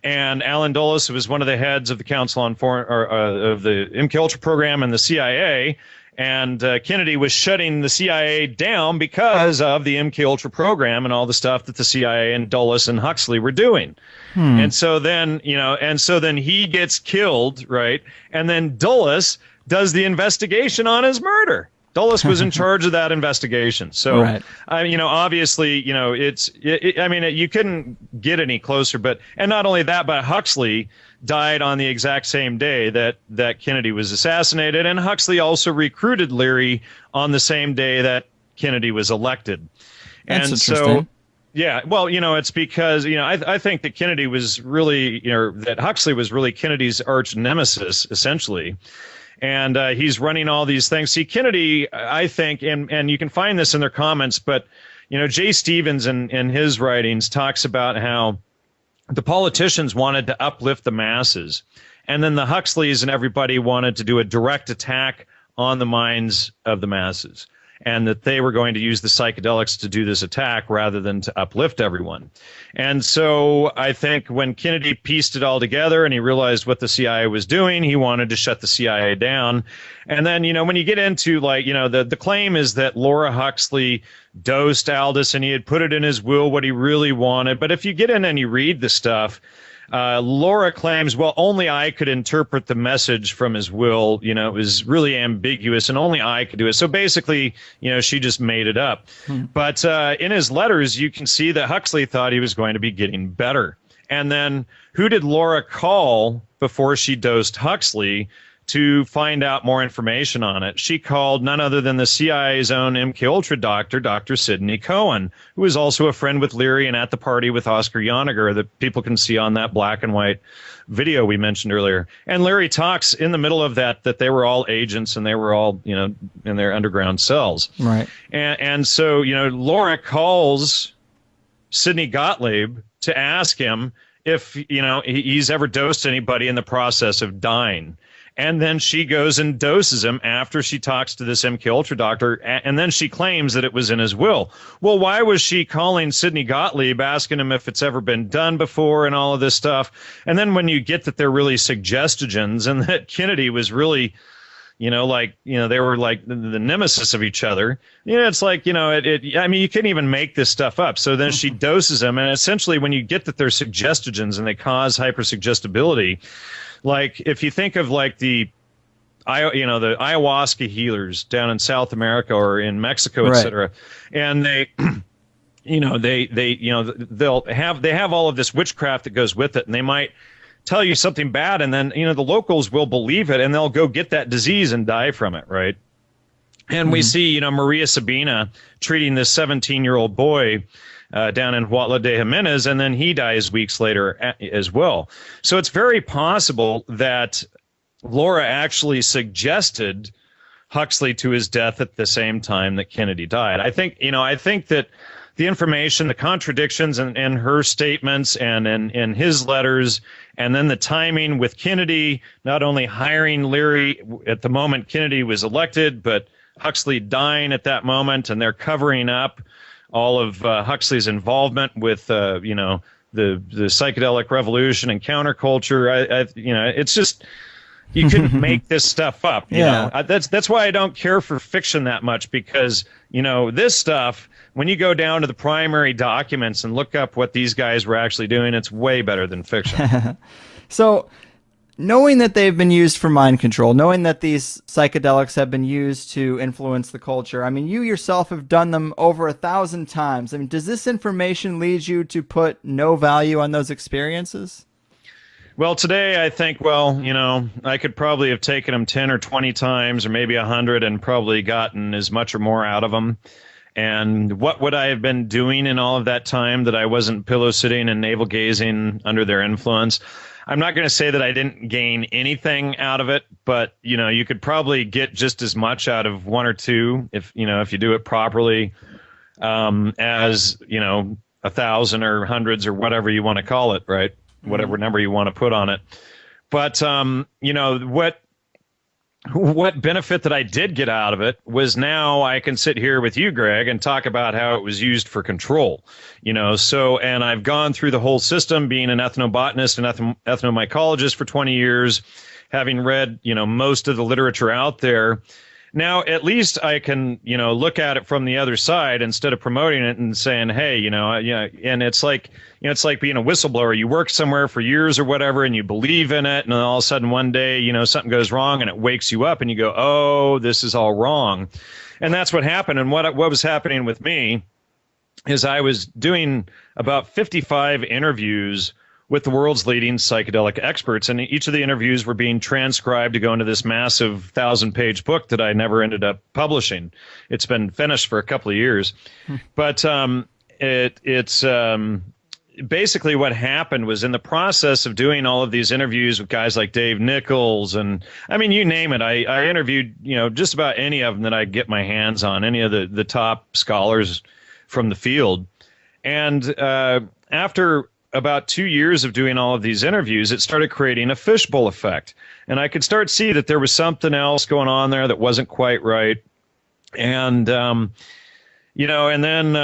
and Alan Dulles was one of the heads of the Council on Foreign, of the MKUltra program and the CIA. And Kennedy was shutting the CIA down because of the MKUltra program and all the stuff that the CIA and Dulles and Huxley were doing. And so then, he gets killed, right? And then Dulles does the investigation on his murder. Dulles was in charge of that investigation. So, right. Obviously, you couldn't get any closer. And not only that, but Huxley died on the exact same day that Kennedy was assassinated. And Huxley also recruited Leary on the same day that Kennedy was elected. That's interesting. Yeah, well, it's because, I think that Kennedy was really, that Huxley was really Kennedy's arch nemesis, essentially. And he's running all these things. See, Kennedy, I think, and you can find this in their comments, but, Jay Stevens in his writings talks about how the politicians wanted to uplift the masses. And then the Huxleys and everybody wanted to do a direct attack on the minds of the masses, and that they were going to use the psychedelics to do this attack rather than to uplift everyone. And so I think when Kennedy pieced it all together and he realized what the CIA was doing, he wanted to shut the CIA down. And then, when you get into the claim is that Laura Huxley dosed Aldous and he had put it in his will what he really wanted. But if you get in and you read the stuff, Laura claims, well, only I could interpret the message from his will. It was really ambiguous and only I could do it. So basically, she just made it up. But in his letters, you can see that Huxley thought he was going to be getting better. And then who did Laura call before she dosed Huxley to find out more information on it? She called none other than the CIA's own MKUltra doctor, Dr. Sidney Cohen, who is also a friend with Leary and at the party with Oscar Yoniger that people can see on that black and white video we mentioned earlier. And Leary talks in the middle of that they were all agents and they were all, in their underground cells. Right. And so, Laura calls Sidney Gottlieb to ask him if, he's ever dosed anybody in the process of dying. And then she goes and doses him after she talks to this MKUltra doctor, and then she claims that it was in his will. Well, why was she calling Sidney Gottlieb, asking him if it's ever been done before and all of this stuff? And then when you get that they're really suggestogens and that Kennedy was really, they were like the nemesis of each other, it's like, you couldn't even make this stuff up. So then she doses him, and essentially when you get that they're suggestogens and they cause hypersuggestibility, like if you think of like the ayahuasca healers down in South America or in Mexico, et cetera, and they they have all of this witchcraft that goes with it, and they might tell you something bad, and then, the locals will believe it, and they'll go get that disease and die from it, right? And we see, Maria Sabina treating this 17-year-old boy down in Huautla de Jimenez, and then he dies weeks later as well. So it's very possible that Laura actually suggested Huxley to his death at the same time that Kennedy died. I think that the information, the contradictions in her statements and in his letters, and then the timing with Kennedy, not only hiring Leary at the moment Kennedy was elected, but Huxley dying at that moment, and they're covering up all of Huxley's involvement with, the psychedelic revolution and counterculture. It's just, you couldn't make this stuff up. You know? That's why I don't care for fiction that much, because, this stuff, when you go down to the primary documents and look up what these guys were actually doing, it's way better than fiction. So, knowing that they've been used for mind control, knowing that these psychedelics have been used to influence the culture, I mean, you yourself have done them over 1,000 times. I mean, does this information lead you to put no value on those experiences? Well, today I think, I could probably have taken them 10 or 20 times, or maybe 100, and probably gotten as much or more out of them. And what would I have been doing in all of that time that I wasn't pillow sitting and navel gazing under their influence? I'm not going to say that I didn't gain anything out of it, but, you could probably get just as much out of one or two if you do it properly, as, 1,000 or hundreds or whatever you want to call it, right? Whatever number you want to put on it. But, what benefit that I did get out of it was, now I can sit here with you, Greg, and talk about how it was used for control, and I've gone through the whole system, being an ethnobotanist and ethnomycologist for 20 years, having read, most of the literature out there. Now, at least I can, look at it from the other side instead of promoting it and saying, hey, and it's like, it's like being a whistleblower. You work somewhere for years or whatever, and you believe in it, and then all of a sudden one day, something goes wrong, and it wakes you up, and you go, oh, this is all wrong. And that's what happened. And what was happening with me is I was doing about 55 interviews with the world's leading psychedelic experts, and each of the interviews were being transcribed to go into this massive 1,000-page book that I never ended up publishing. It's been finished for a couple of years, but it's basically what happened was, in the process of doing all of these interviews with guys like Dave Nichols, and I mean, you name it, I interviewed just about any of them that I could get my hands on, any of the top scholars from the field, and after about 2 years of doing all of these interviews, it started creating a fishbowl effect. And I could start to see that there was something else going on there that wasn't quite right. And, and then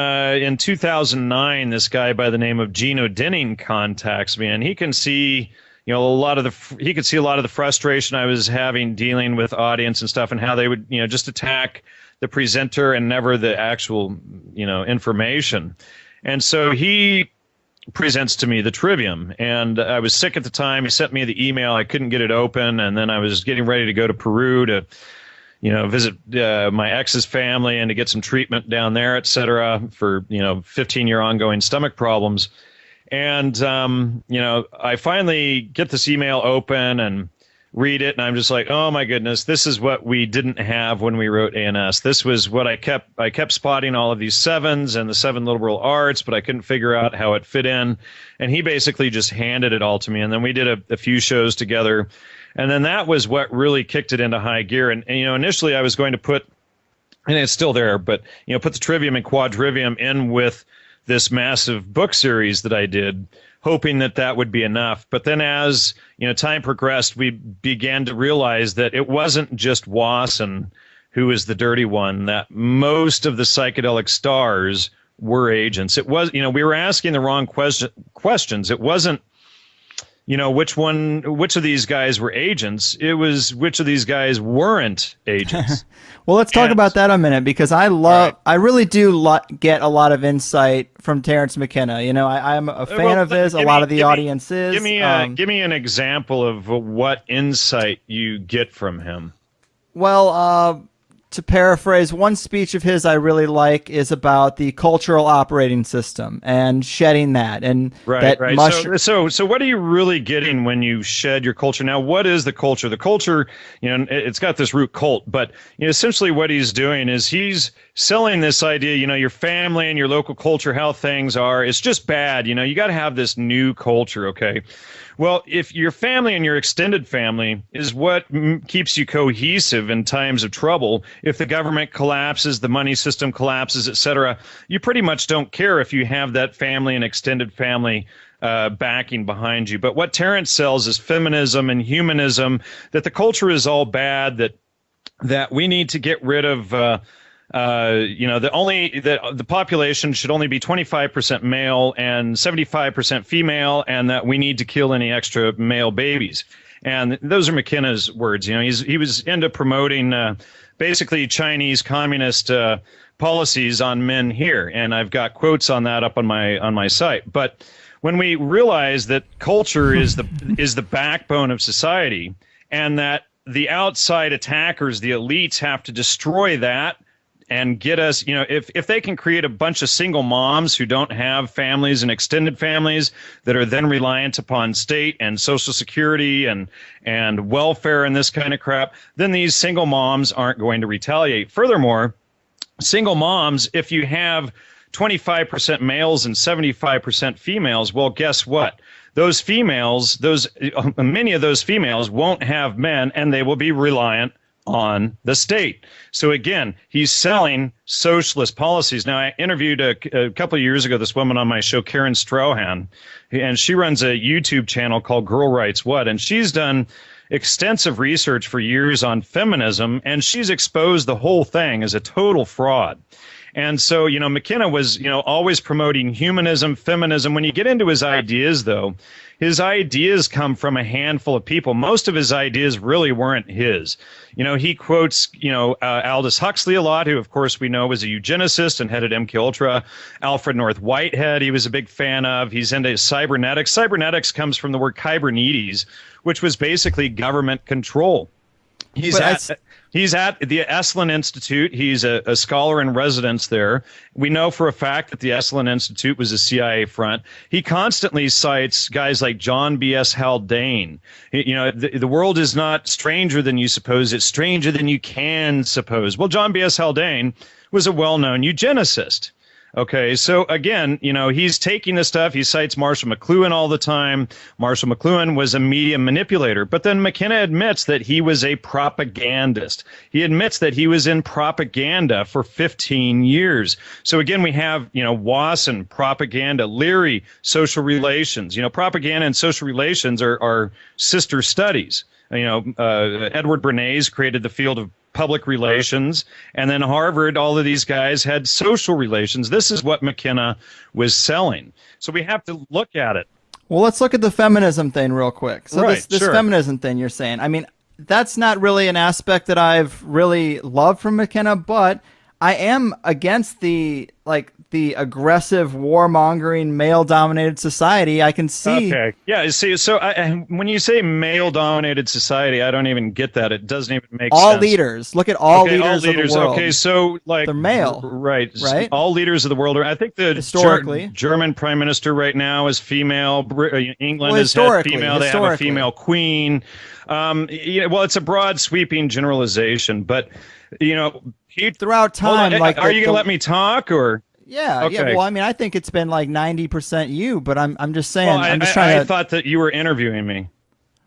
in 2009, this guy by the name of Gino Denning contacts me, and he can see, he could see a lot of the frustration I was having dealing with audience and stuff, and how they would, just attack the presenter and never the actual, information. And so he presents to me the Trivium, and I was sick at the time. He sent me the email. I couldn't get it open, and then I was getting ready to go to Peru to, visit my ex's family and to get some treatment down there, et cetera, for 15-year ongoing stomach problems. And I finally get this email open and read it, and I'm just like, oh my goodness, this is what we didn't have when we wrote ANS. This was what I kept spotting, all of these sevens and the 7 liberal arts, but I couldn't figure out how it fit in. And he basically just handed it all to me, and then we did a few shows together, and then that was what really kicked it into high gear. And initially I was going to put, and it's still there, but put the Trivium and Quadrivium in with this massive book series that I did, hoping that that would be enough. But then as time progressed, we began to realize that it wasn't just Wasson who was the dirty one, that most of the psychedelic stars were agents. It was, we were asking the wrong questions. It wasn't, which of these guys were agents. It was which of these guys weren't agents. Well, let's talk about that a minute, because I really do get a lot of insight from Terence McKenna. I'm a fan of his. A lot of the audience is. Give me an example of what insight you get from him. Well, to paraphrase, one speech of his I really like is about the cultural operating system and shedding that. And right. So what are you really getting when you shed your culture? Now, what is the culture? The culture, it's got this root cult, but essentially what he's doing is he's selling this idea, your family and your local culture, how things are, it's just bad. You got to have this new culture, okay? Well, if your family and your extended family is what keeps you cohesive in times of trouble, if the government collapses, the money system collapses, et cetera, you pretty much don't care if you have that family and extended family backing behind you. But what Terence sells is feminism and humanism, that the culture is all bad, that we need to get rid of the population should only be 25% male and 75% female, and that we need to kill any extra male babies. And those are McKenna's words. He was into promoting basically Chinese communist policies on men here, and I've got quotes on that up on my site. But when we realize that culture is the backbone of society, and that the outside attackers, the elites, have to destroy that and get us, if they can create a bunch of single moms who don't have families and extended families that are then reliant upon state and social security and welfare and this kind of crap, then these single moms aren't going to retaliate. Furthermore, single moms, if you have 25% males and 75% females, well, guess what? Those females, many of those females won't have men, and they will be reliant on the state. So again, he's selling socialist policies. Now, I interviewed a couple of years ago this woman on my show, Karen Strahan, and she runs a YouTube channel called Girl Writes What, and she's done extensive research for years on feminism, and she's exposed the whole thing as a total fraud. And so, McKenna was, always promoting humanism, feminism. When you get into his ideas, though, his ideas come from a handful of people. Most of his ideas really weren't his. He quotes, Aldous Huxley a lot, who, of course, we know was a eugenicist and headed MKUltra. Alfred North Whitehead, he was a big fan of. He's into cybernetics. Cybernetics comes from the word kybernetes, which was basically government control. He's at the Esalen Institute. He's a scholar in residence there. We know for a fact that the Esalen Institute was a CIA front. He constantly cites guys like John B.S. Haldane. The world is not stranger than you suppose. It's stranger than you can suppose. Well, John B.S. Haldane was a well-known eugenicist. Okay, so again, he's taking this stuff. He cites Marshall McLuhan all the time. Marshall McLuhan was a media manipulator. But then McKenna admits that he was a propagandist. He admits that he was in propaganda for 15 years. So again, we have, Wasson, propaganda, Leary, social relations. Propaganda and social relations are sister studies. Edward Bernays created the field of public relations, and then Harvard, all of these guys had social relations. This is what McKenna was selling. So we have to look at it. Well, let's look at the feminism thing real quick. So right, this sure. feminism thing you're saying, I mean, that's not really an aspect that I've really loved from McKenna, but I am against the aggressive warmongering male-dominated society. I can see. Okay. Yeah. See, so when you say male-dominated society, I don't even get that. It doesn't even make all sense. Leaders. Look at all leaders. All leaders. Of the world. Okay, so they're male, right? Right. All leaders of the world. I think the historically German prime minister right now is female. England has had female. They have a female queen. Well, it's a broad, sweeping generalization, but throughout time, are you going to let me talk or? Yeah, okay. Yeah. Well, I mean, I think it's been like 90% you, but I'm just saying. Well, I thought that you were interviewing me.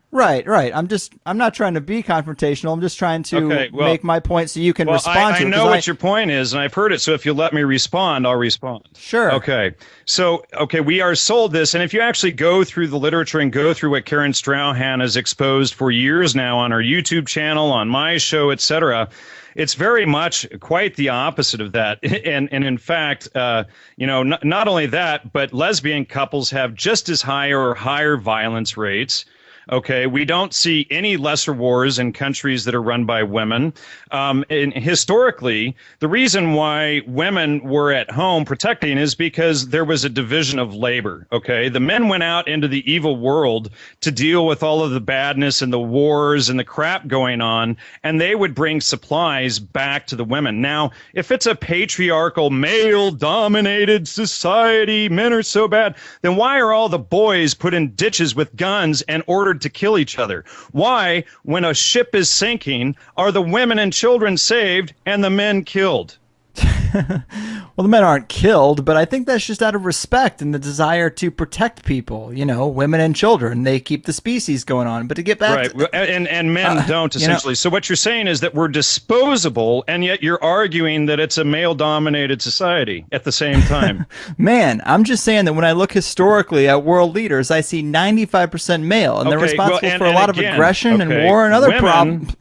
Right. I'm not trying to be confrontational. I'm just trying to make my point so you can respond to it. I know what your point is, and I've heard it. So if you let me respond, I'll respond. Sure. Okay. So, we are sold this, and if you actually go through the literature and go through what Karen Strahan has exposed for years now on her YouTube channel, on my show, etc., it's very much quite the opposite of that. And in fact, not only that, but lesbian couples have just as high or higher violence rates. Okay, we don't see any lesser wars in countries that are run by women. And historically, the reason why women were at home protecting is because there was a division of labor. Okay, the men went out into the evil world to deal with all of the badness and the wars and the crap going on, and they would bring supplies back to the women. Now, if it's a patriarchal, male-dominated society, men are so bad, then why are all the boys put in ditches with guns and ordered to kill each other? Why, when a ship is sinking, are the women and children saved and the men killed? Well, the men aren't killed, but I think that's just out of respect and the desire to protect people, you know, women and children. They keep the species going on. But to get back right, and men don't, essentially. So what you're saying is that we're disposable, and yet you're arguing that it's a male-dominated society at the same time. Man, I'm just saying that when I look historically at world leaders, I see 95% male, and they're responsible for a lot of aggression and war and other problems.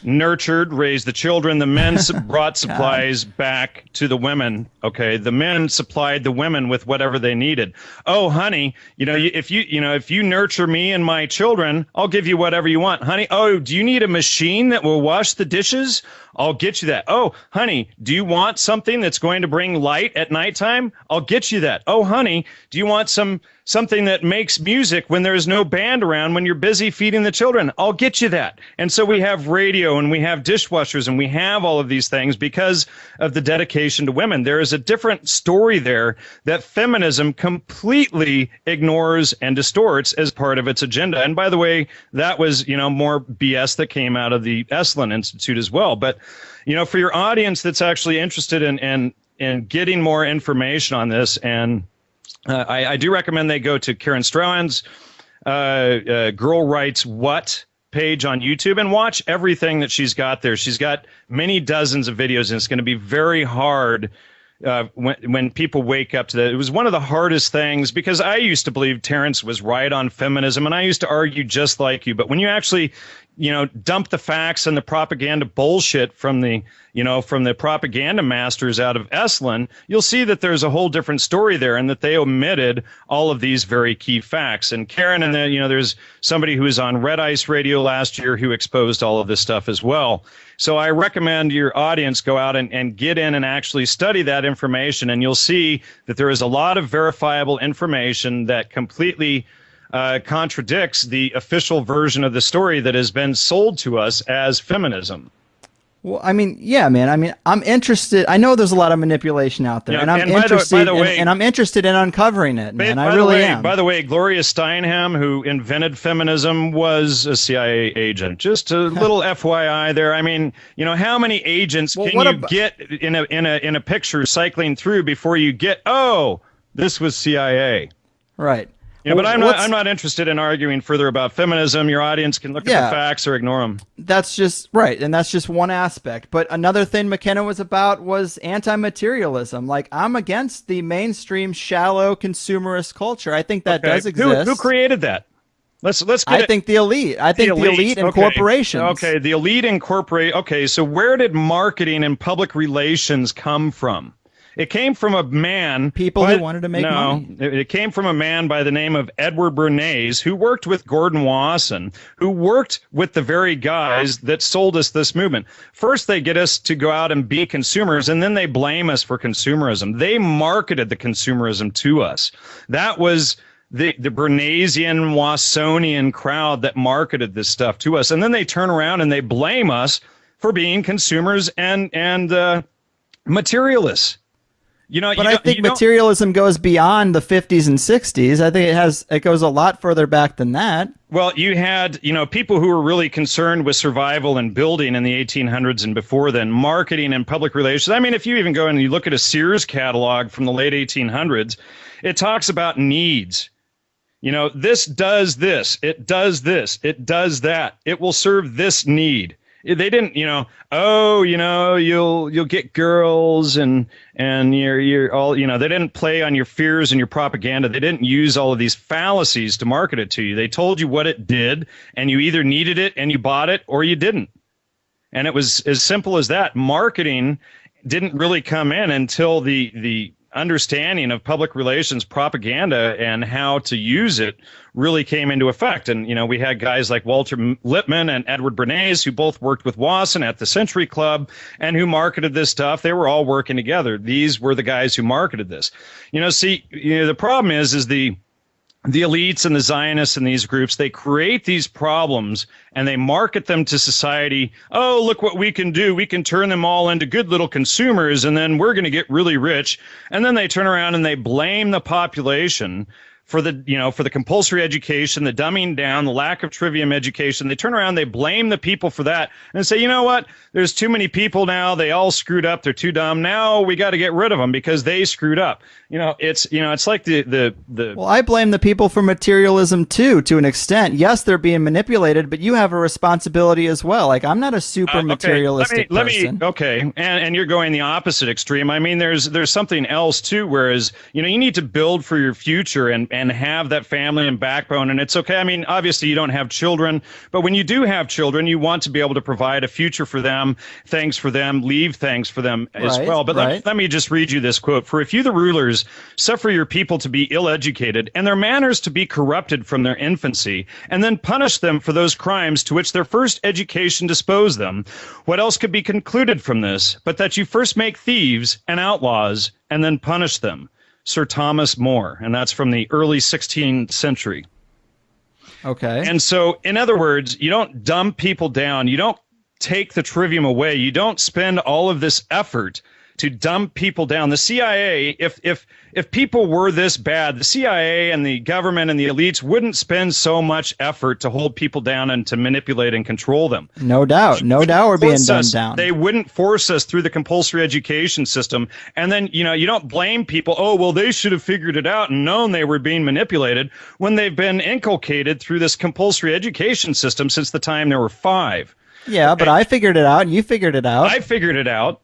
Nurtured, raised the children. The men brought supplies back to the women. Okay, the men supplied the women with whatever they needed. Oh, honey, if you nurture me and my children, I'll give you whatever you want, honey. Oh, do you need a machine that will wash the dishes? I'll get you that. Oh, honey, do you want something that's going to bring light at nighttime? I'll get you that. Oh, honey, do you want something that makes music when there's no band around, when you're busy feeding the children? I'll get you that. And so we have radio and we have dishwashers and we have all of these things because of the dedication to women. There is a different story there that feminism completely ignores and distorts as part of its agenda. And by the way, that was, more BS that came out of the Esalen Institute as well. But, for your audience that's actually interested in getting more information on this, and I do recommend they go to Karen Strahan's Girl Writes What page on YouTube and watch everything that she's got there. She's got many dozens of videos, and it's going to be very hard when people wake up to that. It was one of the hardest things because I used to believe Terence was right on feminism, and I used to argue just like you. But when you actually, dump the facts and the propaganda bullshit from the propaganda masters out of Esalen, you'll see that there's a whole different story there, and that they omitted all of these very key facts. And Karen, and then there's somebody who was on Red Ice Radio last year who exposed all of this stuff as well. So I recommend your audience go out and get in and actually study that information, and you'll see that there is a lot of verifiable information that completely contradicts the official version of the story that has been sold to us as feminism. Well, I mean, yeah, man. I mean, I'm interested. I know there's a lot of manipulation out there, and I'm interested. And I'm interested in uncovering it, man. I really am. By the way, Gloria Steinem, who invented feminism, was a CIA agent. Just a little FYI there. I mean, how many agents can you get in a picture cycling through before you get, oh, this was CIA? Right. But I'm not interested in arguing further about feminism. Your audience can look at the facts or ignore them. That's just right, and that's just one aspect. But another thing McKenna was about was anti-materialism. Like, I'm against the mainstream, shallow, consumerist culture. I think that does exist. Who created that? Let's get I think the elite. I think the elite and corporations. Okay, the elite and corporate. Okay, so where did marketing and public relations come from? It came from a man. People who wanted to make money. No, it came from a man by the name of Edward Bernays, who worked with Gordon Wasson, who worked with the very guys that sold us this movement. First, they get us to go out and be consumers, and then they blame us for consumerism. They marketed the consumerism to us. That was the Bernaysian, Wassonian crowd that marketed this stuff to us. And then they turn around and they blame us for being consumers and materialists. But I think materialism goes beyond the 50s and 60s. I think it goes a lot further back than that. Well, you had, people who were really concerned with survival and building in the 1800s and before then, marketing and public relations. I mean, if you even go and you look at a Sears catalog from the late 1800s, it talks about needs. This does this, it does this, it does that. It will serve this need. They didn't, you'll get girls and you're all, they didn't play on your fears and your propaganda. They didn't use all of these fallacies to market it to you. They told you what it did, and you either needed it and you bought it or you didn't. And it was as simple as that. Marketing didn't really come in until the understanding of public relations propaganda and how to use it really came into effect. And, we had guys like Walter Lippmann and Edward Bernays, who both worked with Wasson at the Century Club and who marketed this stuff. They were all working together. These were the guys who marketed this. The problem is the elites and the Zionists and these groups, they create these problems and they market them to society. Oh, look what we can do. We can turn them all into good little consumers, and then we're going to get really rich. And then they turn around and they blame the population for the compulsory education, the dumbing down, the lack of trivium education. They turn around, they blame the people for that and say, you know what? There's too many people now. They all screwed up. They're too dumb. Now we got to get rid of them because they screwed up. It's like the. Well, I blame the people for materialism too, to an extent. Yes, they're being manipulated, but you have a responsibility as well. Like, I'm not a super materialistic person. Okay. And you're going the opposite extreme. I mean, there's something else too, whereas, you need to build for your future and have that family and backbone. And it's okay. I mean, obviously you don't have children, but when you do have children, you want to be able to provide a future for them, things for them, leave things for them as well. But let me just read you this quote. For if you, the rulers, suffer your people to be ill-educated and their manners to be corrupted from their infancy, and then punish them for those crimes to which their first education disposed them, what else could be concluded from this, but that you first make thieves and outlaws and then punish them? Sir Thomas More, and that's from the early 16th century. Okay. And so, in other words, you don't dumb people down. You don't take the trivium away. You don't spend all of this effort to dumb people down. The CIA, if people were this bad, the CIA and the government and the elites wouldn't spend so much effort to hold people down and to manipulate and control them. No doubt. No doubt we're being dumbed down. They wouldn't force us through the compulsory education system. And then, you don't blame people. Oh, well, they should have figured it out and known they were being manipulated when they've been inculcated through this compulsory education system since the time they were 5. Yeah, but I figured it out and you figured it out. I figured it out.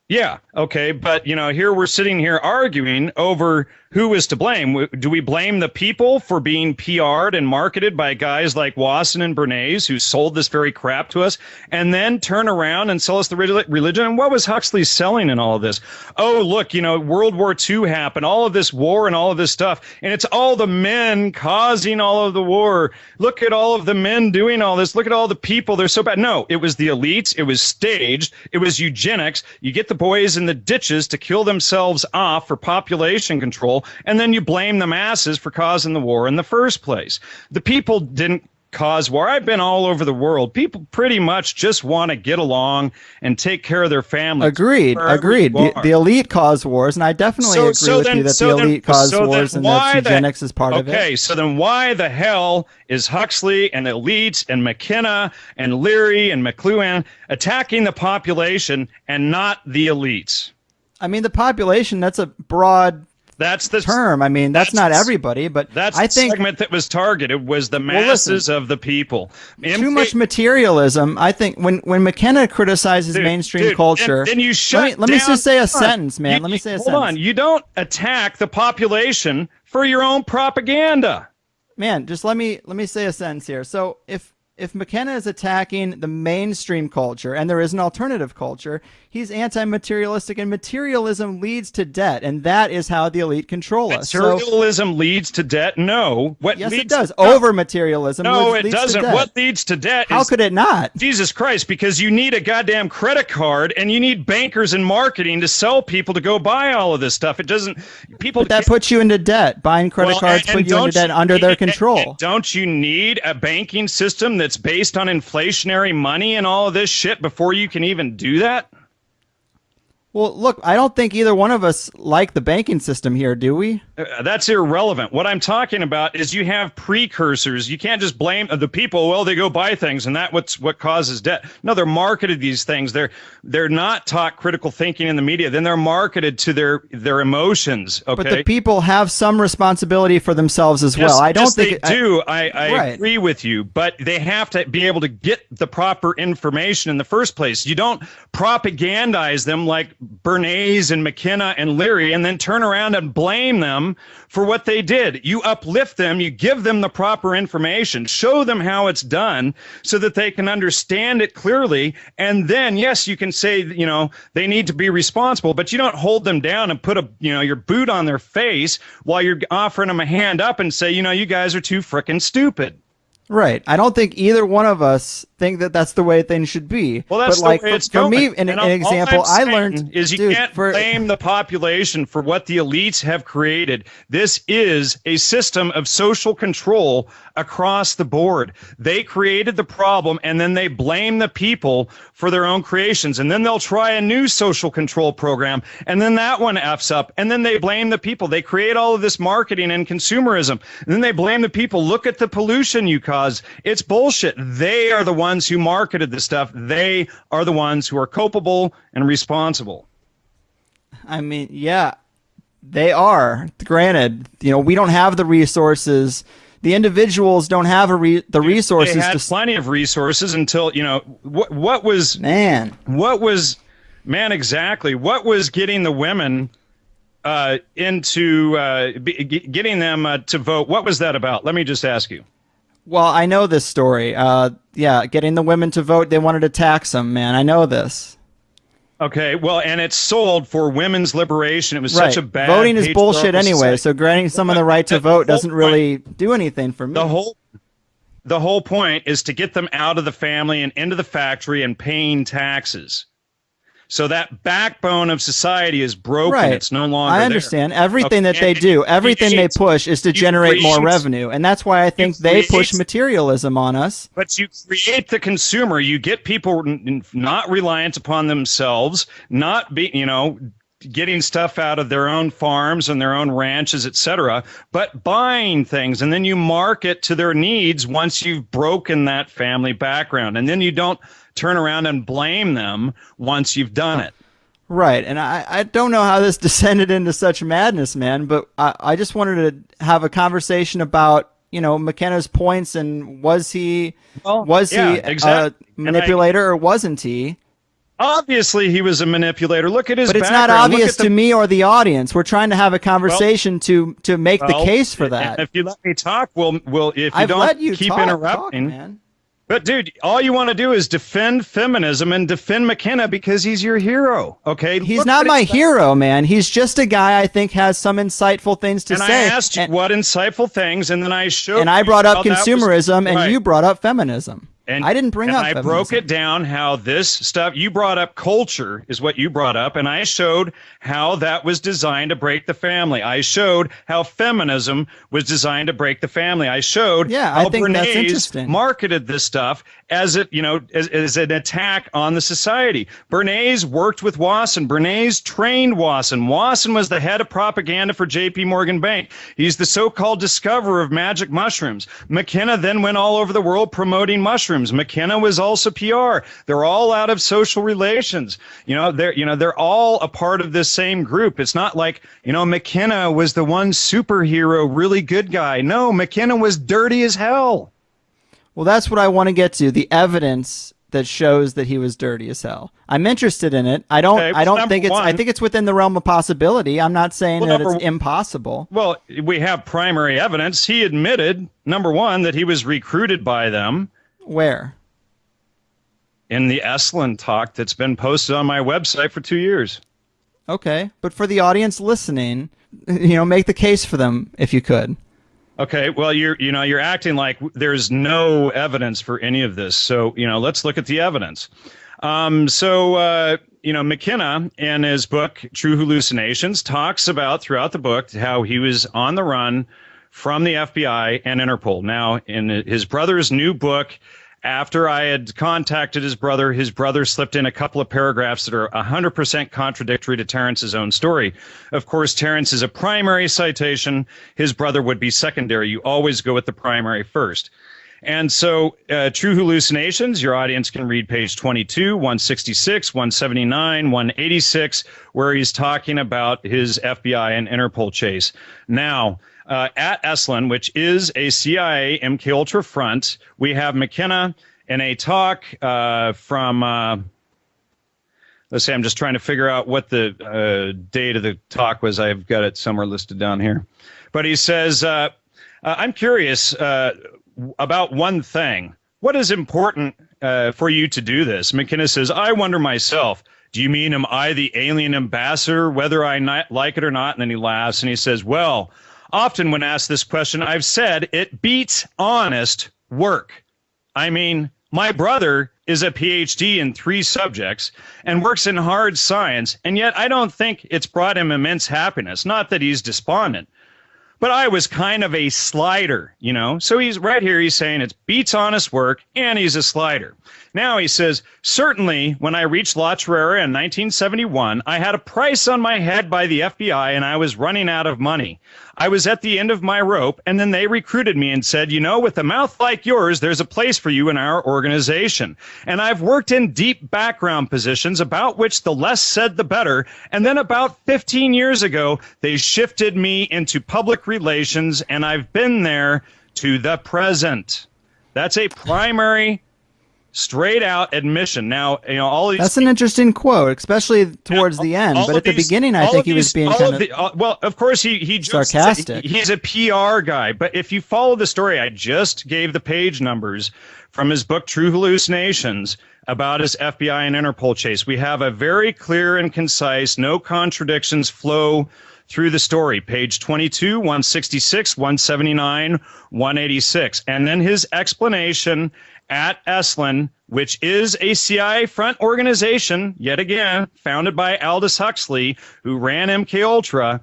Yeah, okay, but, here we're sitting here arguing over who is to blame. Do we blame the people for being PR'd and marketed by guys like Wasson and Bernays, who sold this very crap to us, and then turn around and sell us the religion? And what was Huxley selling in all of this? Oh, look, World War II happened, all of this war and all of this stuff, and it's all the men causing all of the war. Look at all of the men doing all this. Look at all the people. They're so bad. No, it was the elites. It was staged. It was eugenics. You get the boys in the ditches to kill themselves off for population control, and then you blame the masses for causing the war in the first place. The people didn't cause war. I've been all over the world. People pretty much just want to get along and take care of their families. Agreed. The elite cause wars, and I definitely agree with you that the elite cause wars and that eugenics is part of it. Okay, so then why the hell is Huxley and the elites and McKenna and Leary and McLuhan attacking the population and not the elites? I mean, the population, that's a broad term. I mean, that's not everybody, but I think the segment that was targeted was the masses of the people. Too much materialism. I think when McKenna criticizes mainstream culture, then you shut let me just say a sentence, man. Let me say a sentence. Hold on. You don't attack the population for your own propaganda. Man, just let me say a sentence here. So if McKenna is attacking the mainstream culture and there is an alternative culture, he's anti-materialistic, and materialism leads to debt, and that is how the elite control us. Materialism leads to debt? No. Yes, it does. Over-materialism leads it doesn't. To debt. What leads to debt How could it not? Jesus Christ, because you need a goddamn credit card, and you need bankers and marketing to sell people to go buy all of this stuff. It doesn't... But that puts you into debt. Buying credit cards put you into debt under their control. And don't you need a banking system that's based on inflationary money and all of this shit before you can even do that? Well, look, I don't think either one of us like the banking system here, do we? That's irrelevant. What I'm talking about is you have precursors. You can't just blame the people. Well, they go buy things, and that's what causes debt. No, they're marketed these things. They're not taught critical thinking in the media. Then they're marketed to their emotions. Okay, but the people have some responsibility for themselves as well. I don't think they do. I agree with you, but they have to be able to get the proper information in the first place. You don't propagandize them like Bernays and McKenna and Leary, and then turn around and blame them them for what they did. You uplift them, you give them the proper information, show them how it's done so that they can understand it clearly. And then, yes, you can say, they need to be responsible, but you don't hold them down and put your boot on their face while you're offering them a hand up and say, you guys are too frickin' stupid. Right. I don't think either one of us think that that's the way things should be. Well, that's but like the way it's for me, going. an example I learned is you can't blame the population for what the elites have created. This is a system of social control across the board. They created the problem, and then they blame the people for their own creations. And then they'll try a new social control program, and then that one F's up. And then they blame the people. They create all of this marketing and consumerism. And then they blame the people. Look at the pollution you cause. It's bullshit. They are the ones who marketed this stuff. They are the ones who are culpable and responsible. I mean, yeah, they are. Granted, we don't have the resources. The individuals don't have the resources. They had plenty of resources until, what was getting the women into getting them to vote? What was that about? Let me just ask you. Well, I know this story. Getting the women to vote, they wanted to tax them, man. I know this. Okay, well, and it's sold for women's liberation. It was such a bad voting is bullshit anyway, society. So granting someone the right to vote doesn't really do anything for me. The whole point is to get them out of the family and into the factory and paying taxes. So that backbone of society is broken. Right. It's no longer I understand. There. Everything that they do, everything they push is to generate more revenue. And that's why I think they push materialism on us. But you create the consumer. You get people not reliant upon themselves, not getting stuff out of their own farms and their own ranches, etc., but buying things. And then you market to their needs once you've broken that family background. And then you don't turn around and blame them once you've done it. Right. And I don't know how this descended into such madness, man, but I just wanted to have a conversation about, McKenna's points and was he a manipulator or wasn't he? Obviously, he was a manipulator. Look at his background. But it's not obvious to me or the audience. We're trying to have a conversation to make the case for that. If you let me talk, we'll if you don't keep interrupting. Man. But, dude, all you want to do is defend feminism and defend McKenna because he's your hero, okay? He's not my hero, man. He's just a guy I think has some insightful things to say. And I asked you what insightful things, and then I showed you. And I brought up consumerism, and you brought up feminism. And I didn't bring up feminism. I broke it down how this stuff, you brought up culture is what you brought up, and I showed how that was designed to break the family. I showed how feminism was designed to break the family. I showed how Bernays marketed this stuff as as an attack on the society. Bernays worked with Wasson. Bernays trained Wasson. Wasson was the head of propaganda for J.P. Morgan Bank. He's the so-called discoverer of magic mushrooms. McKenna then went all over the world promoting mushrooms. McKenna was also PR. They're all out of social relations. They're all a part of this same group. It's not like, McKenna was the one superhero, really good guy. No, McKenna was dirty as hell. Well, that's what I want to get to. The evidence that shows that he was dirty as hell. I'm interested in it. I don't think I think it's within the realm of possibility. I'm not saying that it's impossible. Well, we have primary evidence. He admitted, number one, that he was recruited by them. Where? In the Esalen talk that's been posted on my website for 2 years. Okay, but for the audience listening, make the case for them if you could. Okay, well, you're acting like there's no evidence for any of this. So, let's look at the evidence. McKenna, in his book, True Hallucinations, talks about throughout the book how he was on the run from the FBI and Interpol. Now, in his brother's new book, after I had contacted his brother slipped in a couple of paragraphs that are 100% contradictory to Terence's own story. Of course, Terence is a primary citation. His brother would be secondary. You always go with the primary first. And so True Hallucinations, your audience can read page 22, 166, 179, 186, where he's talking about his FBI and Interpol chase. Now, at Esalen, which is a CIA MKUltra front, we have McKenna in a talk from, let's see, I'm just trying to figure out what the date of the talk was. I've got it somewhere listed down here. But he says, I'm curious about one thing. What is important for you to do this? McKenna says, I wonder myself. Do you mean, am I the alien ambassador, whether I like it or not? And then he laughs and he says, well, often when asked this question, I've said it beats honest work. I mean, my brother is a PhD in 3 subjects and works in hard science, and yet I don't think it's brought him immense happiness. Not that he's despondent, but I was kind of a slider, you know? So he's right here, he's saying it beats honest work, and he's a slider. Now he says, certainly when I reached La Terrera in 1971, I had a price on my head by the FBI and I was running out of money. I was at the end of my rope, and then they recruited me and said, you know, with a mouth like yours, there's a place for you in our organization. And I've worked in deep background positions, about which the less said, the better. And then about 15 years ago, they shifted me into public relations, and I've been there to the present. That's a primary straight out admission. Now, you know, all these. That's an interesting quote, especially towards the end. But at the beginning, I think he was being kind of well, of course, he sarcastic. He's a PR guy. But if you follow the story, I just gave the page numbers from his book, True Hallucinations, about his FBI and Interpol chase. We have a very clear and concise, no contradictions flow through the story. Page 22, 166, 179, 186. And then his explanation at Esalen, which is a CIA front organization, yet again, founded by Aldous Huxley, who ran MKUltra.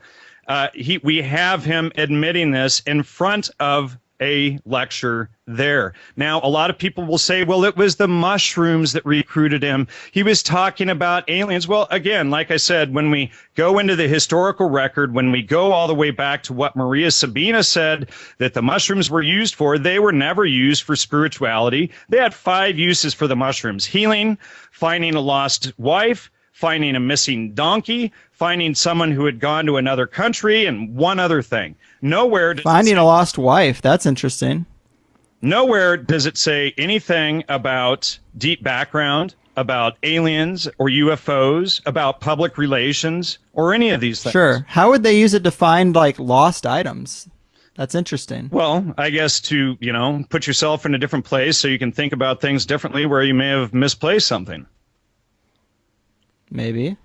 We have him admitting this in front of a lecture there. Now, a lot of people will say, well, it was the mushrooms that recruited him. He was talking about aliens. Well, again, like I said, when we go into the historical record, when we go all the way back to what Maria Sabina said that the mushrooms were used for, they were never used for spirituality. They had 5 uses for the mushrooms: healing, finding a lost wife, finding a missing donkey, finding someone who had gone to another country, and one other thing. Nowhere does finding a lost wife. That's interesting. Nowhere does it say anything about deep background, about aliens or UFOs, about public relations, or any of these things. Sure. How would they use it to find like lost items? That's interesting. Well, I guess to, you know, put yourself in a different place so you can think about things differently where you may have misplaced something. Maybe.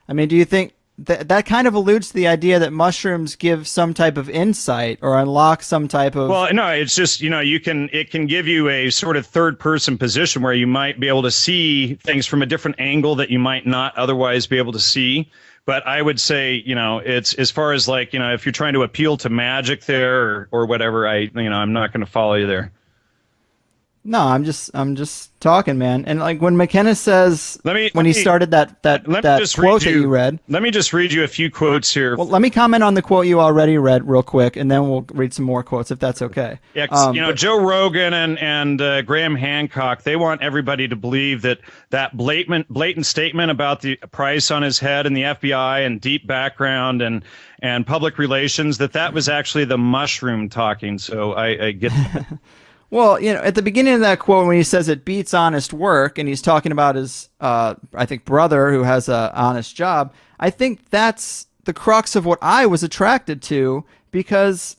I mean, do you think that kind of alludes to the idea that mushrooms give some type of insight or unlock some type of... Well, no, it's just, you know, it can give you a sort of third-person position where you might be able to see things from a different angle that you might not otherwise be able to see. But I would say, you know, it's as far as like, you know, if you're trying to appeal to magic there or whatever, I'm not going to follow you there. No, I'm just talking, man. And like when McKenna says, when he started that quote that you read. Let me just read you a few quotes here. Well, let me comment on the quote you already read real quick, and then we'll read some more quotes if that's okay. Yeah, you know, Joe Rogan and Graham Hancock, they want everybody to believe that blatant statement about the price on his head and the FBI and deep background and public relations, that was actually the mushroom talking. So I get that. Well, you know, at the beginning of that quote, when he says it beats honest work, and he's talking about his, I think, brother who has an honest job, I think that's the crux of what I was attracted to, because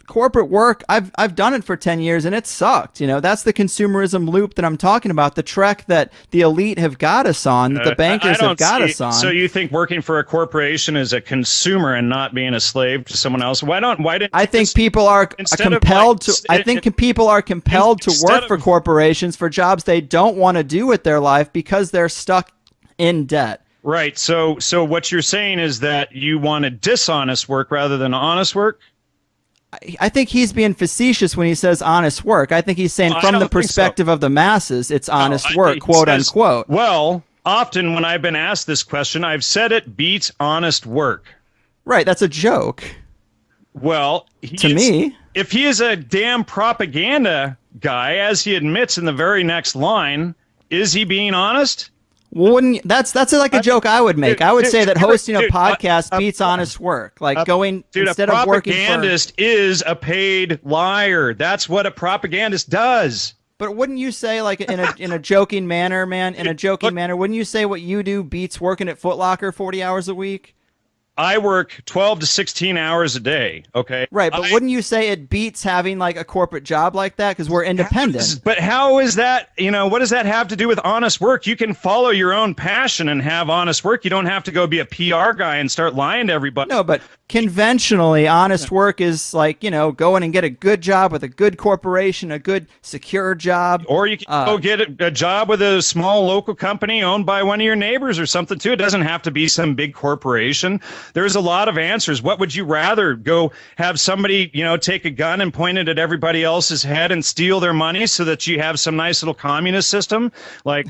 corporate work, I've done it for 10 years and it sucked. You know, that's the consumerism loop that I'm talking about, the trek that the elite have got us on, that the bankers have got us on. So you think working for a corporation is a consumer and not being a slave to someone else? Why didn't I think people are compelled to work for corporations for jobs they don't want to do with their life because they're stuck in debt. Right. So what you're saying is that you wanted dishonest work rather than honest work? I think he's being facetious when he says honest work. I think he's saying from the perspective of the masses, it's honest work, quote unquote. Well, often when I've been asked this question, I've said it beats honest work. Right, that's a joke. Well, if he is a damn propaganda guy, as he admits in the very next line, is he being honest? That's like a joke I would make. I would say that hosting a podcast beats honest work. Like going instead of working for... A propagandist is a paid liar. That's what a propagandist does. But wouldn't you say, like, in a joking manner, man, in a joking manner, wouldn't you say what you do beats working at Foot Locker 40 hours a week? I work 12 to 16 hours a day, okay? Right, but wouldn't you say it beats having, like, a corporate job like that? Because we're independent. But how is that, what does that have to do with honest work? You can follow your own passion and have honest work. You don't have to go be a PR guy and start lying to everybody. No, but conventionally, honest work is like, going and get a good job with a good corporation, a good secure job. Or you can go get a job with a small local company owned by one of your neighbors or something, too. It doesn't have to be some big corporation. There's a lot of answers. What would you rather? Go have somebody, take a gun and point it at everybody else's head and steal their money so that you have some nice little communist system? Like,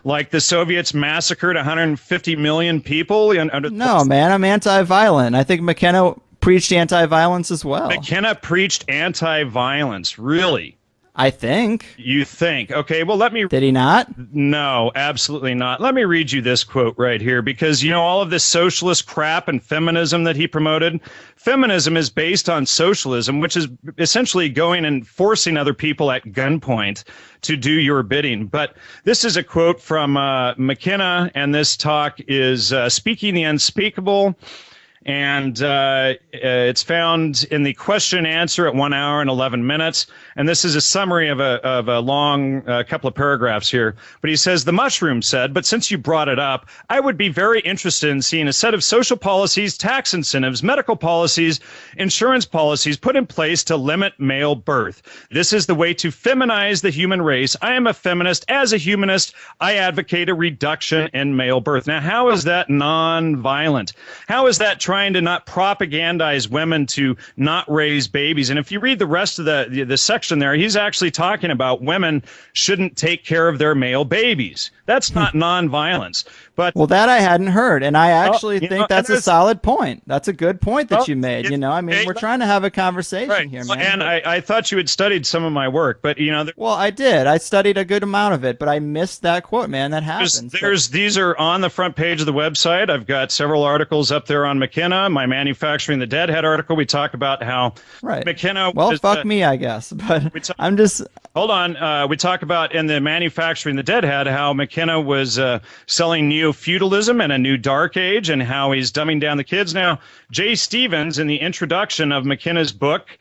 like the Soviets massacred 150 million people? No, man, I'm anti-violent. I think McKenna preached anti-violence as well. McKenna preached anti-violence, really? I think. You think? Okay, well, let me... Did he not? No, absolutely not. Let me read you this quote right here, because, all of this socialist crap and feminism that he promoted, feminism is based on socialism, which is essentially going and forcing other people at gunpoint to do your bidding. But this is a quote from McKenna, and this talk is Speaking the Unspeakable. And it's found in the question and answer at 1 hour and 11 minutes. And this is a summary of a long couple of paragraphs here. But he says, the mushroom said, but since you brought it up, I would be very interested in seeing a set of social policies, tax incentives, medical policies, insurance policies put in place to limit male birth. This is the way to feminize the human race. I am a feminist. As a humanist, I advocate a reduction in male birth. Now, how is that non-violent? How is that trying to not propagandize women to not raise babies? And if you read the rest of the section there, he's actually talking about women shouldn't take care of their male babies. That's not nonviolence. But well, that I hadn't heard, and I actually think that's a solid point. That's a good point that you made. We're trying to have a conversation here, man. And I thought you had studied some of my work, but well, I did. I studied a good amount of it, but I missed that quote, man. That happens. These are on the front page of the website. I've got several articles up there on McKenna. My Manufacturing the Deadhead article. We talk about how McKenna. Well, fuck me, I guess, but I'm just. Hold on. We talk about in the Manufacturing the Deadhead how McKenna was selling neo-feudalism and a new dark age, and how he's dumbing down the kids. Now, Jay Stevens, in the introduction of McKenna's book,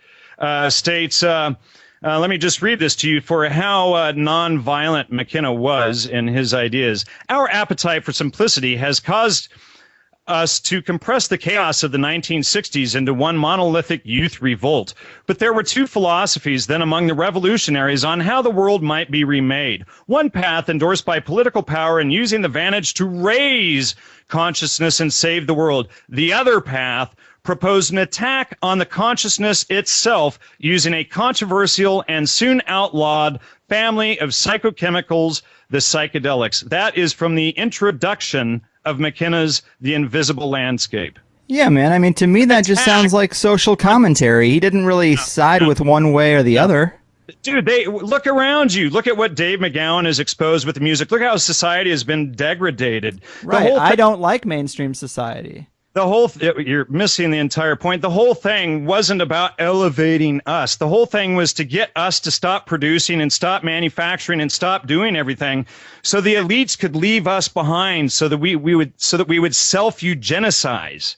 states, let me just read this to you for how non-violent McKenna was in his ideas. Our appetite for simplicity has caused us to compress the chaos of the 1960s into one monolithic youth revolt. But there were two philosophies then among the revolutionaries on how the world might be remade. One path endorsed by political power and using the vantage to raise consciousness and save the world. The other path proposed an attack on the consciousness itself using a controversial and soon outlawed family of psychochemicals, the psychedelics. That is from the introduction of McKenna's The Invisible Landscape. Yeah, man. I mean, to me, that just sounds like social commentary. He didn't really side with one way or the other. Dude, look around you. Look at what Dave McGowan has exposed with the music. Look how society has been degraded. Right. I don't like mainstream society. You're missing the entire point. The whole thing wasn't about elevating us. The whole thing was to get us to stop producing and stop manufacturing and stop doing everything, so the elites could leave us behind, so that we would self-eugenicize.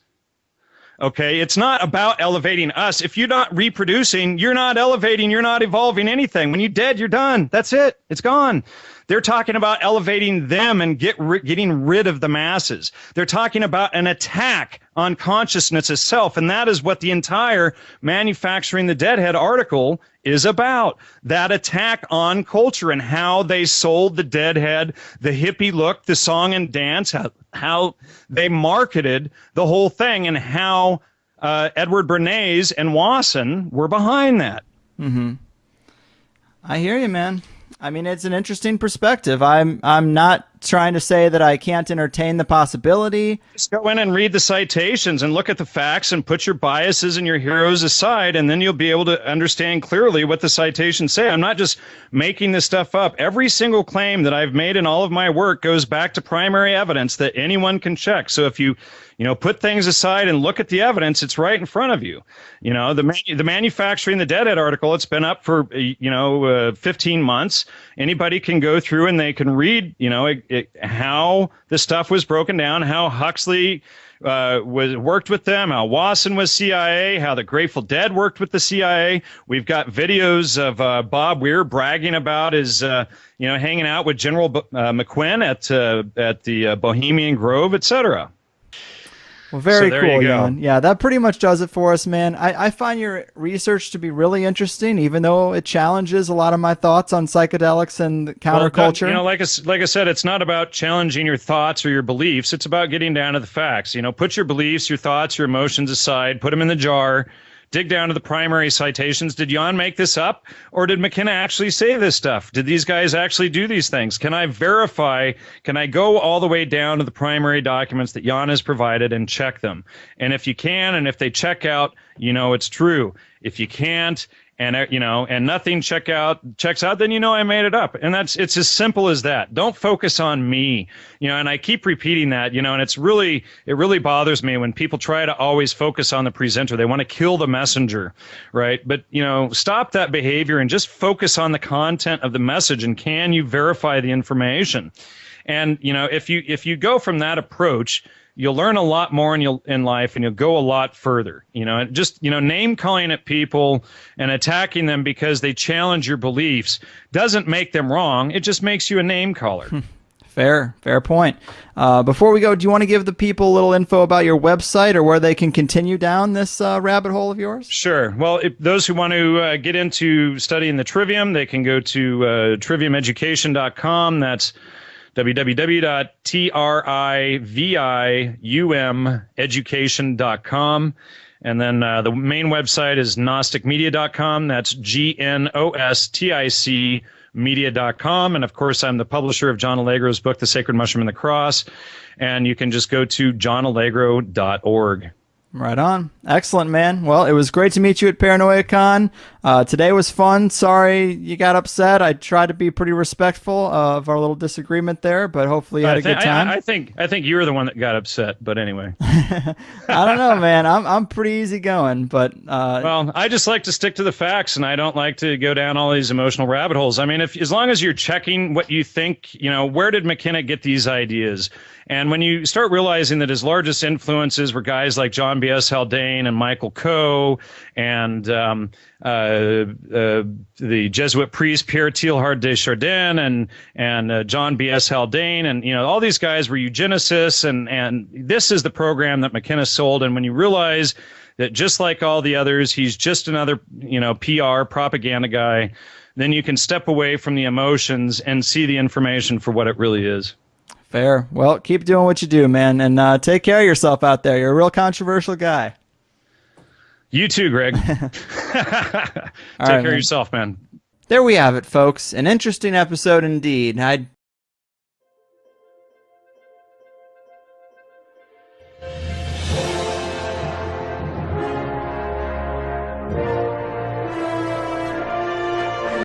Okay, it's not about elevating us. If you're not reproducing, you're not elevating, you're not evolving anything. When you're dead, you're done. That's it. It's gone. They're talking about elevating them and getting rid of the masses. They're talking about an attack on consciousness itself, and that is what the entire Manufacturing the Deadhead article is about. That attack on culture and how they sold the deadhead, the hippie look, the song and dance, how they marketed the whole thing, and how Edward Bernays and Wasson were behind that. Mm-hmm. I hear you, man. I mean, it's an interesting perspective. I'm not not trying to say that I can't entertain the possibility. Just go in and read the citations and look at the facts and put your biases and your heroes aside, and then you'll be able to understand clearly what the citations say. I'm not just making this stuff up. Every single claim that I've made in all of my work goes back to primary evidence that anyone can check. So if you put things aside and look at the evidence, it's right in front of you. The Manufacturing the Deadhead article, it's been up for 15 months. Anybody can go through and they can read how the stuff was broken down, how Huxley worked with them, how Wasson was CIA, how the Grateful Dead worked with the CIA. We've got videos of Bob Weir bragging about his hanging out with General McQuinn at the Bohemian Grove, etc. Well, very cool, Jan. Yeah, that pretty much does it for us, man. I find your research to be really interesting, even though it challenges a lot of my thoughts on psychedelics and counterculture. Well, like I said, it's not about challenging your thoughts or your beliefs. It's about getting down to the facts. Put your beliefs, your thoughts, your emotions aside, put them in the jar. Dig down to the primary citations. Did Jan make this up, or did McKenna actually say this stuff? Did these guys actually do these things? Can I verify? Can I go all the way down to the primary documents that Jan has provided and check them? And if you can, and if they check out, it's true. If you can't, and nothing checks out, then I made it up. And it's as simple as that. Don't focus on me, and I keep repeating that, and it really bothers me when people try to always focus on the presenter. They want to kill the messenger, right? But stop that behavior and just focus on the content of the message, and can you verify the information? And if you go from that approach, you'll learn a lot more in life, and you'll go a lot further. Just name calling at people and attacking them because they challenge your beliefs doesn't make them wrong. It just makes you a name caller. Fair point. Before we go, do you want to give the people a little info about your website or where they can continue down this rabbit hole of yours? Sure. Well, those who want to get into studying the trivium, they can go to triviumeducation.com. That's www.triviumeducation.com. And then the main website is GnosticMedia.com. That's GNOSTIC media.com. And of course, I'm the publisher of John Allegro's book, The Sacred Mushroom and the Cross. And you can just go to johnallegro.org. Right on. Excellent, man. Well, it was great to meet you at Paranoia Con. Today was fun. Sorry you got upset. I tried to be pretty respectful of our little disagreement there, but hopefully you had a good time. I think you were the one that got upset, but anyway. I don't know, man. I'm pretty easygoing, but well, I just like to stick to the facts, and I don't like to go down all these emotional rabbit holes. I mean, as long as you're checking what you think, where did McKenna get these ideas? And when you start realizing that his largest influences were guys like John B.S. Haldane and Michael Coe and the Jesuit priest Pierre Teilhard de Chardin and John B.S. Haldane, and all these guys were eugenicists, and this is the program that McKenna sold. And when you realize that just like all the others, he's just another PR propaganda guy, then you can step away from the emotions and see the information for what it really is. Fair. Well, keep doing what you do, man, and take care of yourself out there. You're a real controversial guy. You too, Greg. Take care of yourself, man. There we have it, folks. An interesting episode indeed. I